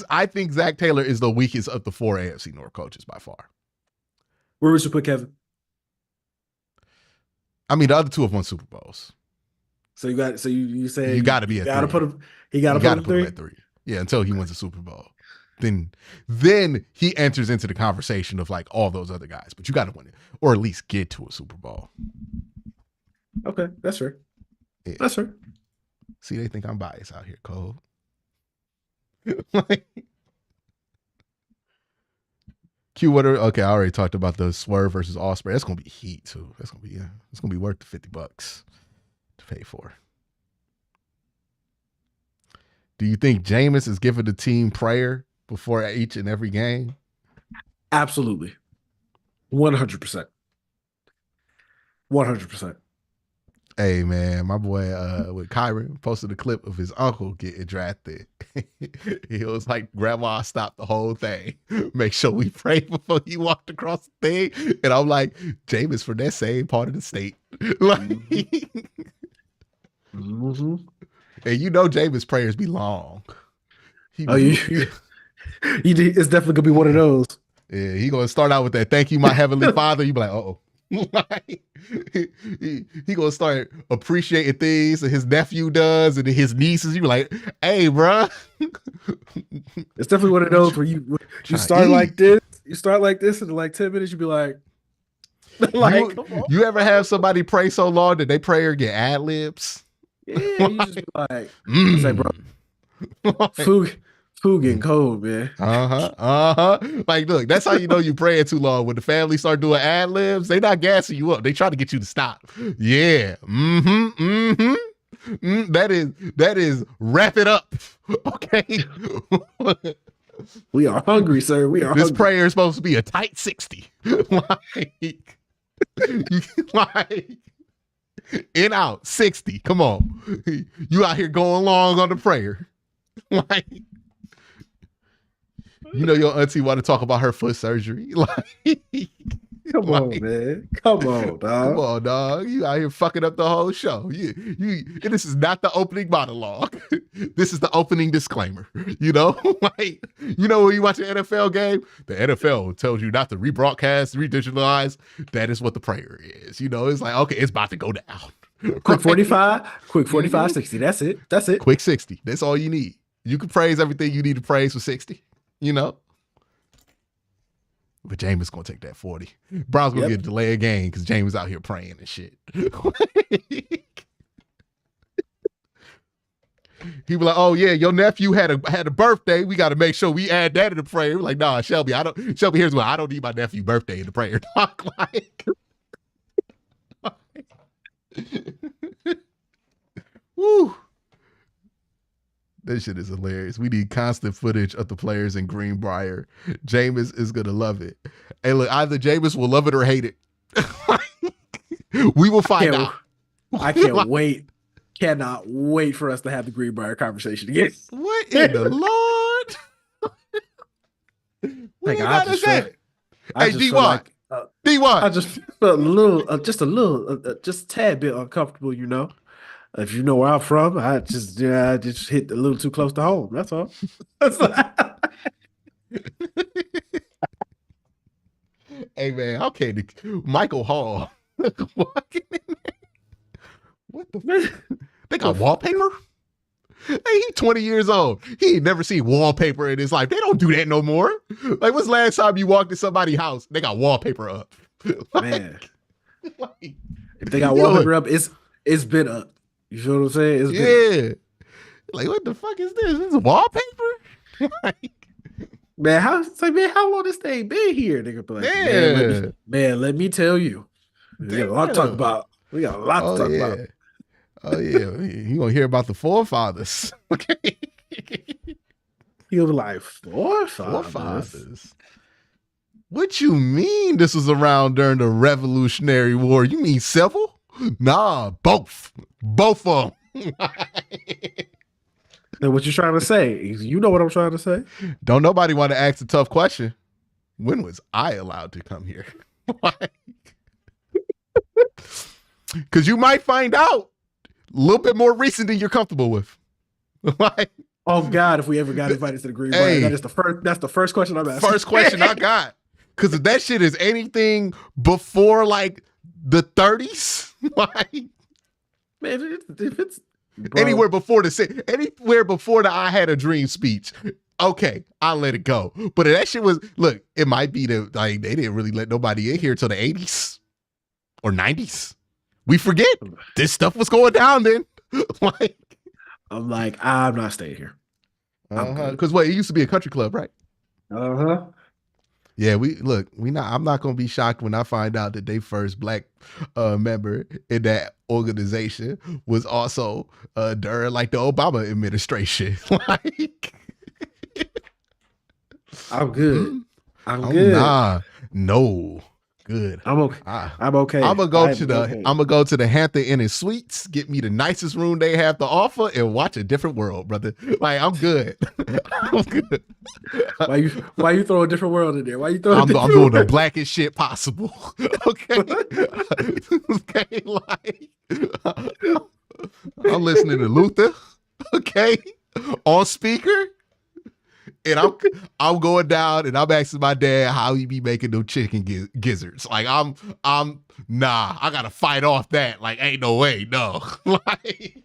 I think Zach Taylor is the weakest of the 4 AFC North coaches by far. Where would you put Kevin? I mean, the other 2 have won Super Bowls. So you say you got to be at 3. He got to put him at 3. Yeah, until he wins a Super Bowl. Then he enters into the conversation of like all those other guys. But you got to win it, or at least get to a Super Bowl. Okay, that's fair. Yeah. That's fair. See, they think I'm biased out here, Cole. Like, Q, okay, I already talked about the Swerve versus Osprey. That's gonna be heat too. It's gonna be worth the $50 to pay for. Do you think Jameis is giving the team prayer before each and every game? Absolutely. 100%. 100%. Hey, man, my boy with Kyron posted a clip of his uncle getting drafted. He was like, Grandma stopped the whole thing. Make sure we pray before he walked across the thing. And I'm like, Jameis from that same part of the state. Like, mm-hmm. And you know Jameis prayers be long. It's definitely going to be one of those. Yeah, he going to start out with that, thank you, my heavenly father. You be like, uh-oh. Like, he gonna start appreciating things that his nephew does and his nieces. You be like, hey, bruh. It's definitely one of those where you start like this. You start like this, and in like 10 minutes, you be like, you ever have somebody pray so long that they prayer get ad libs? Yeah, you just be like, say, bro, food getting cold, man. Like, look, that's how you know you praying too long. When the family start doing ad libs, they not gassing you up. They try to get you to stop. Yeah. That is wrap it up. Okay. We are hungry, sir. This prayer is supposed to be a tight 60. like in out 60. Come on. You out here going long on the prayer. Like, you know your auntie want to talk about her foot surgery. Like, come on, man. Come on, dog. Come on, dog. You out here fucking up the whole show. This is not the opening monologue. This is the opening disclaimer. You know? Like, you know when you watch an NFL game, the NFL tells you not to rebroadcast, redigitalise. That is what the prayer is. You know, it's like, okay, it's about to go down. Quick 45, 60. That's it. Quick 60. That's all you need. You can praise everything you need to praise for 60. You know? But Jameis gonna take that 40. Browns gonna get a delay of game because Jameis out here praying and shit. He was like, "Oh yeah, your nephew had a birthday. We got to make sure we add that in the prayer." We're like, "Nah, Shelby, I don't. Shelby, here's what I don't need my nephew's birthday in the prayer." Like, woo. This shit is hilarious. We need constant footage of the players in Greenbrier. Jameis is gonna love it. Hey, look, either Jameis will love it or hate it. We will find out. I can't wait. Cannot wait for us to have the Greenbrier conversation again. What in the Lord? What you gotta say? Hey, D1. D1. I just felt just a tad bit uncomfortable, you know. If you know where I'm from, I just hit a little too close to home. That's all. Hey man, okay, Michael Hall. Walking in there. What the fuck? They got wallpaper? Hey, he's 20 years old. He ain't never seen wallpaper in his life. They don't do that no more. Like, when's the last time you walked in somebody's house? They got wallpaper up. Man. If they got wallpaper up, it's been up. You feel what I'm saying? It's been up. Like, what the fuck is this? This is wallpaper? Man, how long this thing been here? Nigga be like, man, let me tell you. We got a lot to talk about. Oh yeah, you gonna hear about the forefathers? Okay, he'll be like forefathers. What you mean? This was around during the Revolutionary War? You mean civil? Nah, both of them. Then what you trying to say? You know what I'm trying to say. Don't nobody want to ask a tough question. When was I allowed to come here? Because you might find out a little bit more recent than you're comfortable with. Like, oh God, if we ever got invited to the Greenbrier, that's the first question I'm asking. First question I got. Because if that shit is anything before like the 30s, like, man, if it's bro, anywhere before the I had a dream speech, okay, I'll let it go. But if that shit was, look, it might be they didn't really let nobody in here till the 80s or 90s. We forget this stuff was going down then. I'm not staying here. Because it used to be a country club, right? Yeah, I'm not gonna be shocked when I find out that they first black member in that organization was also during like the Obama administration. Like, I'm good. I'm good. Nah, no. Good. I'm okay. I'm okay. I'm gonna go to the Hampton Inn and Suites, get me the nicest room they have to offer, and watch a different world, brother. Like, I'm good. I'm good. Why you throw a different world in there? I'm doing the blackest shit possible. Okay. Okay, like, I'm listening to Luther. Okay, on speaker. And I'm going down and I'm asking my dad how he be making them chicken gizzards. Like, I gotta fight off that. Like, ain't no way, no. Like,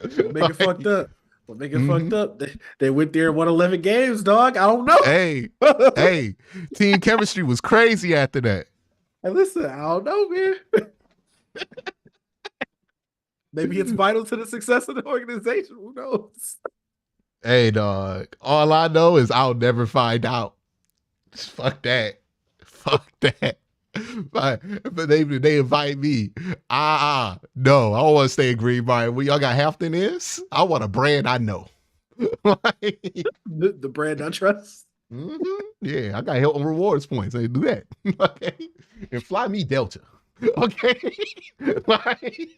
make it fucked up. Fucked up. They went there and won 11 games, dog. I don't know. Hey, team chemistry was crazy after that. Hey, listen, I don't know, man. Maybe it's vital to the success of the organization. Who knows? Hey, dog. All I know is I'll never find out. Fuck that. But they invite me. No, I don't want to stay in Greenbrier. Where y'all got Hampton is? I want a brand I know. Like, the brand I trust. Mm-hmm. Yeah, I got Hilton rewards points. I do that. Okay, and fly me Delta. Okay, like,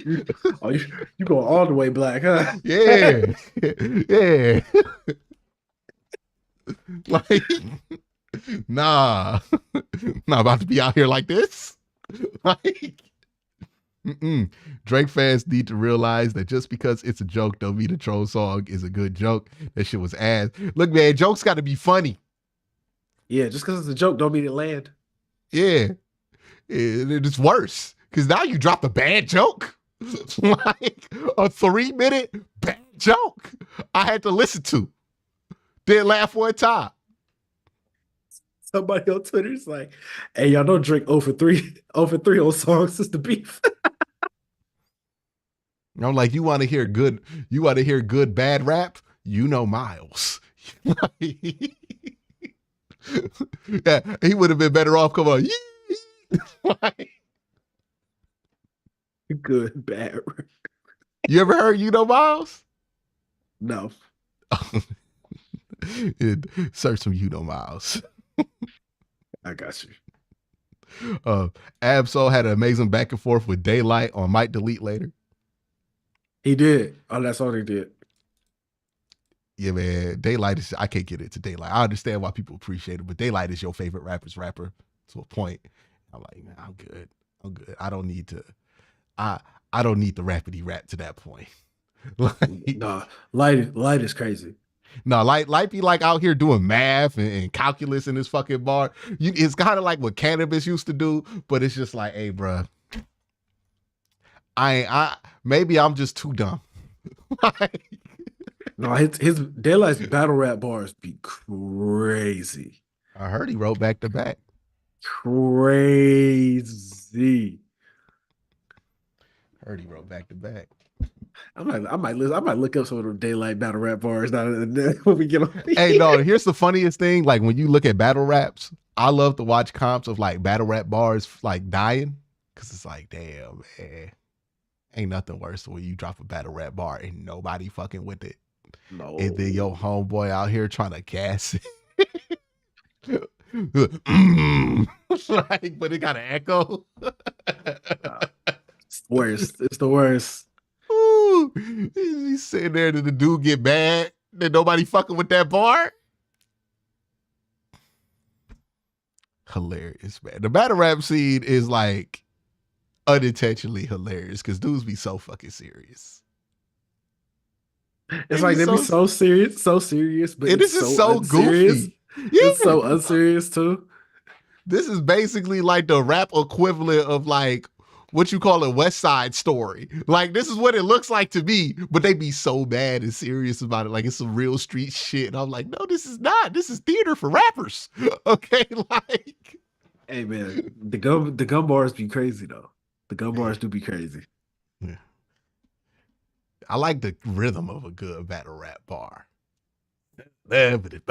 you go all the way black, huh? Yeah. Like, not about to be out here like this. Like, Drake fans need to realize that just because it's a joke don't mean the troll song is a good joke. That shit was ass. Look, man, jokes got to be funny. Yeah, just because it's a joke don't mean it land. Yeah. It's worse because now you dropped a bad joke. Like a 3-minute bad joke I had to listen to. Didn't laugh one time. Somebody on Twitter's like, hey, y'all don't drink 0 for 3 on songs since the beef. I'm like, you want to hear good bad rap? You know Miles. Yeah, he would have been better off. Come on. Like, Good, bad. you ever heard You Know Miles? No. Search some You Know Miles. I got you. Absol had an amazing back and forth with Daylight on Might Delete Later. He did. Oh, that's all he did. Yeah, man. Daylight is, I can't get into Daylight. I understand why people appreciate it, but Daylight is your favorite rapper to a point. I'm like, man, I'm good. I don't need to, I don't need the rapidy rap to that point. Like, No, light is crazy. no, light be like out here doing math and calculus in this fucking bar. It's kind of like what cannabis used to do, but it's just like, hey, bruh, maybe I'm just too dumb. Like, No, his Daylight's battle rap bars be crazy. I heard he wrote back to back. Crazy. Heard he wrote back to back. I might look up some of the Daylight battle rap bars now when we get on. Hey, no, here's the funniest thing. Like when you look at battle raps, I love to watch comps of like battle rap bars like dying. Cause it's like, damn, man. Ain't nothing worse than when you drop a battle rap bar and nobody fucking with it. No. And then your homeboy out here trying to gas it. Like, but it got an echo. It's the worst. It's the worst. Ooh, he's sitting there, did the dude get mad? Did nobody fucking with that bar? Hilarious, man. The battle rap scene is like unintentionally hilarious because dudes be so fucking serious. It's like they be so serious, but and this is so goofy. Yeah. It's so unserious too. This is basically like the rap equivalent of like what you call a West Side Story. Like this is what it looks like to me, but they be so bad and serious about it. Like it's some real street shit. And I'm like, no, this is not. This is theater for rappers. Okay, like. Hey man, the gun bars be crazy though. The gun bars do be crazy. Yeah. I like the rhythm of a good battle rap bar. Hit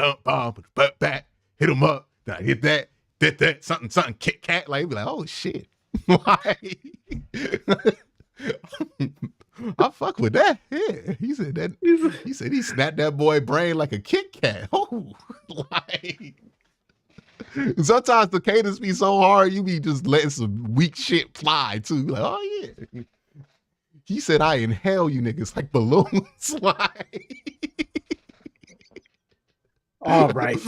him up. Then I hit that, something, Kit Kat. Like, be like, oh shit. Like, I fuck with that. Yeah. He said that. He said he snapped that boy brain like a Kit Kat. Oh, like. Sometimes the cadence be so hard, you be just letting some weak shit fly too. Like, oh yeah. He said, I inhale you niggas like balloons. Like. All right.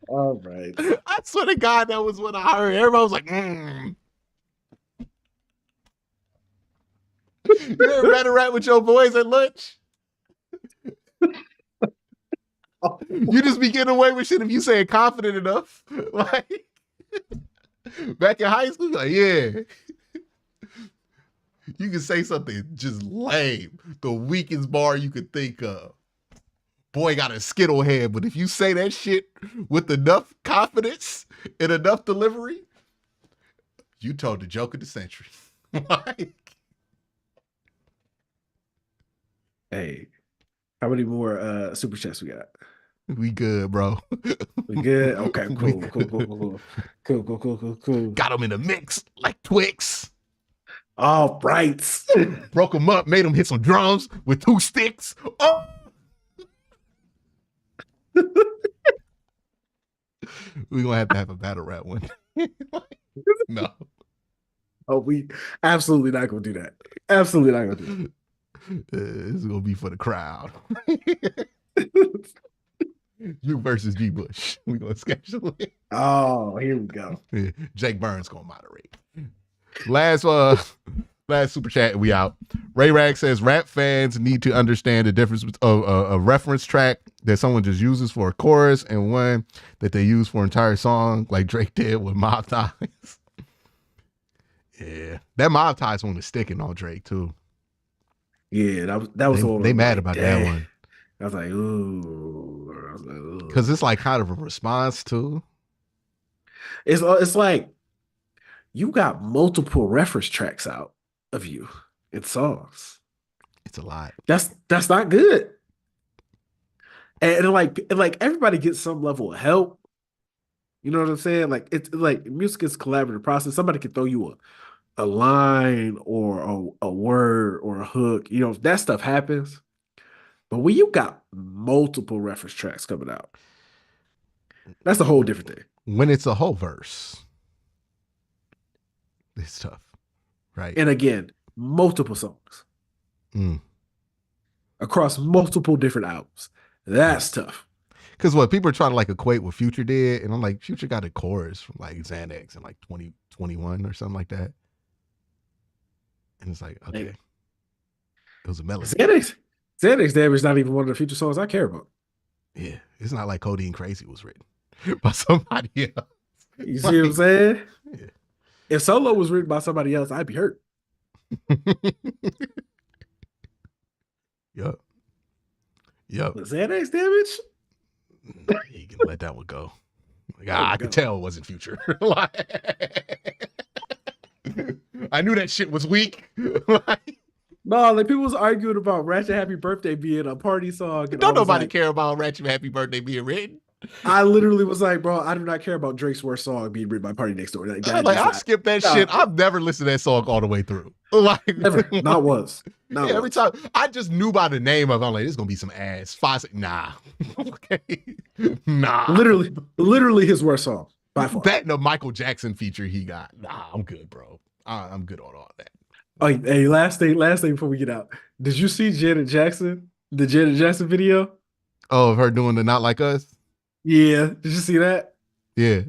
I swear to God, that was what I heard. Everybody was like, You ever battle rap with your boys at lunch? You just be getting away with shit if you say it confident enough. Like, back in high school, like, yeah. You can say something just lame, the weakest bar you could think of. Boy got a skittle head, but if you say that shit with enough confidence and enough delivery, you told the joke of the century. Like, hey, how many more super chats we got? We good, bro. We good? Okay, cool. Got them in the mix like Twix. All right. Broke them up, made them hit some drums with 2 sticks. Oh! We're going to have a battle rap one. No. Oh, we absolutely not going to do that. Absolutely not going to do that. This is going to be for the crowd. You versus G. Bush. We're going to schedule it. Oh, here we go. Jake Burns going to moderate. Last super chat, we out. Ray Rag says rap fans need to understand the difference of a reference track that someone just uses for a chorus and one that they use for an entire song, like Drake did with Mob Ties. Yeah, that Mob Ties one is sticking on Drake too. Yeah, that was all. They mad about that one. I was like, ooh, because it's like kind of a response too. It's like you got multiple reference tracks out. of you in songs. It's a lot. That's not good. And everybody gets some level of help. You know what I'm saying? Like it's like music is a collaborative process. Somebody can throw you a line or a word or a hook. You know, that stuff happens. But when you got multiple reference tracks coming out, that's a whole different thing. When it's a whole verse, it's tough, right? And again, multiple songs across multiple different albums. That's tough. Because what people are trying to like equate what Future did, and I'm like, Future got a chorus from like Xanax in like 2021 or something like that. And it's like, okay. It was a melody. Xanax Damage is not even one of the Future songs I care about. Yeah. It's not like Codeine Crazy was written by somebody else. You see what I'm saying? Yeah. If Solo was written by somebody else, I'd be hurt. Yup. Xanax Damage? You can let that one go. Like, I could tell it wasn't Future. I knew that shit was weak. No, like people was arguing about Ratchet Happy Birthday being a party song. Don't nobody care about Ratchet Happy Birthday being written. I literally was like, bro, I do not care about Drake's worst song being written by Party Next Door. I'll skip that shit. I've never listened to that song all the way through. Like never. Not once. Not every time I just knew by the name of it, I'm like, this is gonna be some ass. Nah. Okay. Nah. Literally his worst song. By far. That and the Michael Jackson feature he got. Nah, I'm good, bro. I'm good on all that. Oh, hey, last thing before we get out. Did you see Janet Jackson? The Janet Jackson video? Oh, of her doing the Not Like Us? Yeah. Did you see that? Yeah.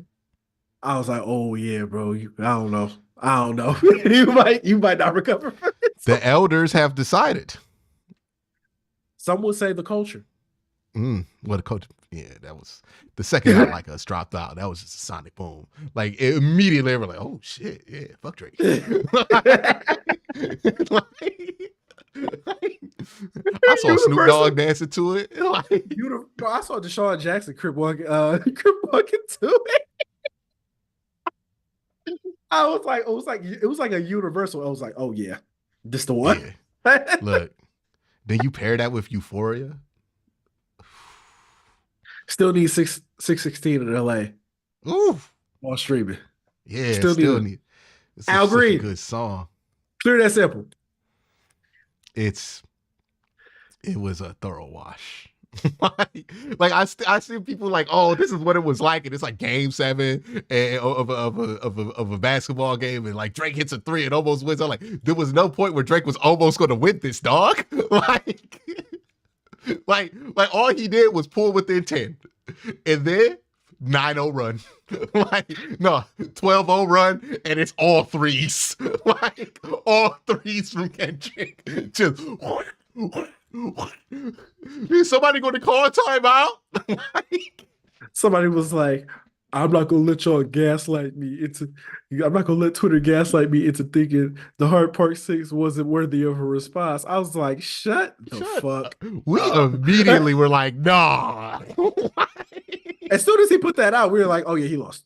I was like, oh yeah, bro. I don't know. you might not recover from it. The elders have decided. Some would say the culture. What a coach. Yeah, that was the second Not Like Us dropped out. That was just a sonic boom. Like immediately they were like, oh shit, yeah, fuck Drake. I saw Snoop Dogg dancing to it. I saw Deshaun Jackson crip walking to it. It was like a universal. I was like, oh yeah, this the one. Yeah. Look, then you pair that with Euphoria. Still need 616 in LA. Ooh. On streaming. Yeah, still need Al Green. A good song. Clear that sample. It was a thorough wash. like I see people like, oh, this is what it was like, and it's like Game 7 of a basketball game, and like Drake hits a 3 and almost wins. I'm like, there was no point where Drake was almost going to win this, dog. like all he did was pull within 10, and then 9-0 run. Like no 12-0 run, and it's all threes. Like all threes from Kendrick. Just. Is somebody going to call a timeout? Somebody was like, I'm not going to let y'all gaslight me I'm not going to let Twitter gaslight me into thinking the Hard Part 6 wasn't worthy of a response. I was like, shut the fuck. We immediately were like, nah. As soon as he put that out, we were like, oh yeah, he lost.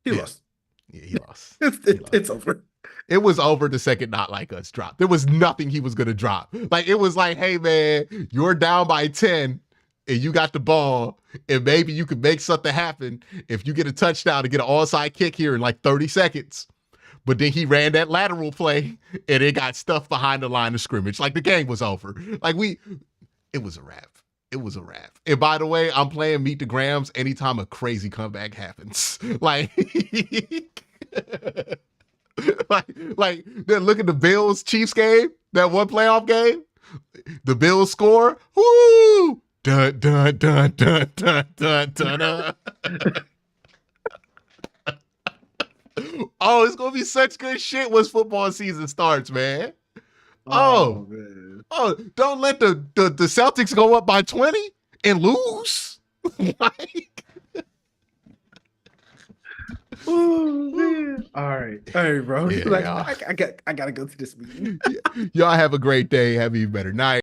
He lost. Yeah, he lost. It's over. It was over the second Not Like Us drop. There was nothing he was going to drop. Like, it was like, hey, man, you're down by 10 and you got the ball, and maybe you could make something happen if you get a touchdown to get an onside kick here in like 30 seconds. But then he ran that lateral play, and it got stuffed behind the line of scrimmage. Like, the game was over. Like, it was a wrap. It was a wrap. And by the way, I'm playing Meet the Grams anytime a crazy comeback happens. Like... like look at the Bills Chiefs game, that one playoff game. The Bills score. Woo! Dun dun dun dun dun dun dun. Oh, it's gonna be such good shit once football season starts, man. Oh, man. Oh, don't let the Celtics go up by 20 and lose. Like. Oh man! All right, bro. Yeah, like, I gotta go to this meeting. Y'all have a great day. Have a better night.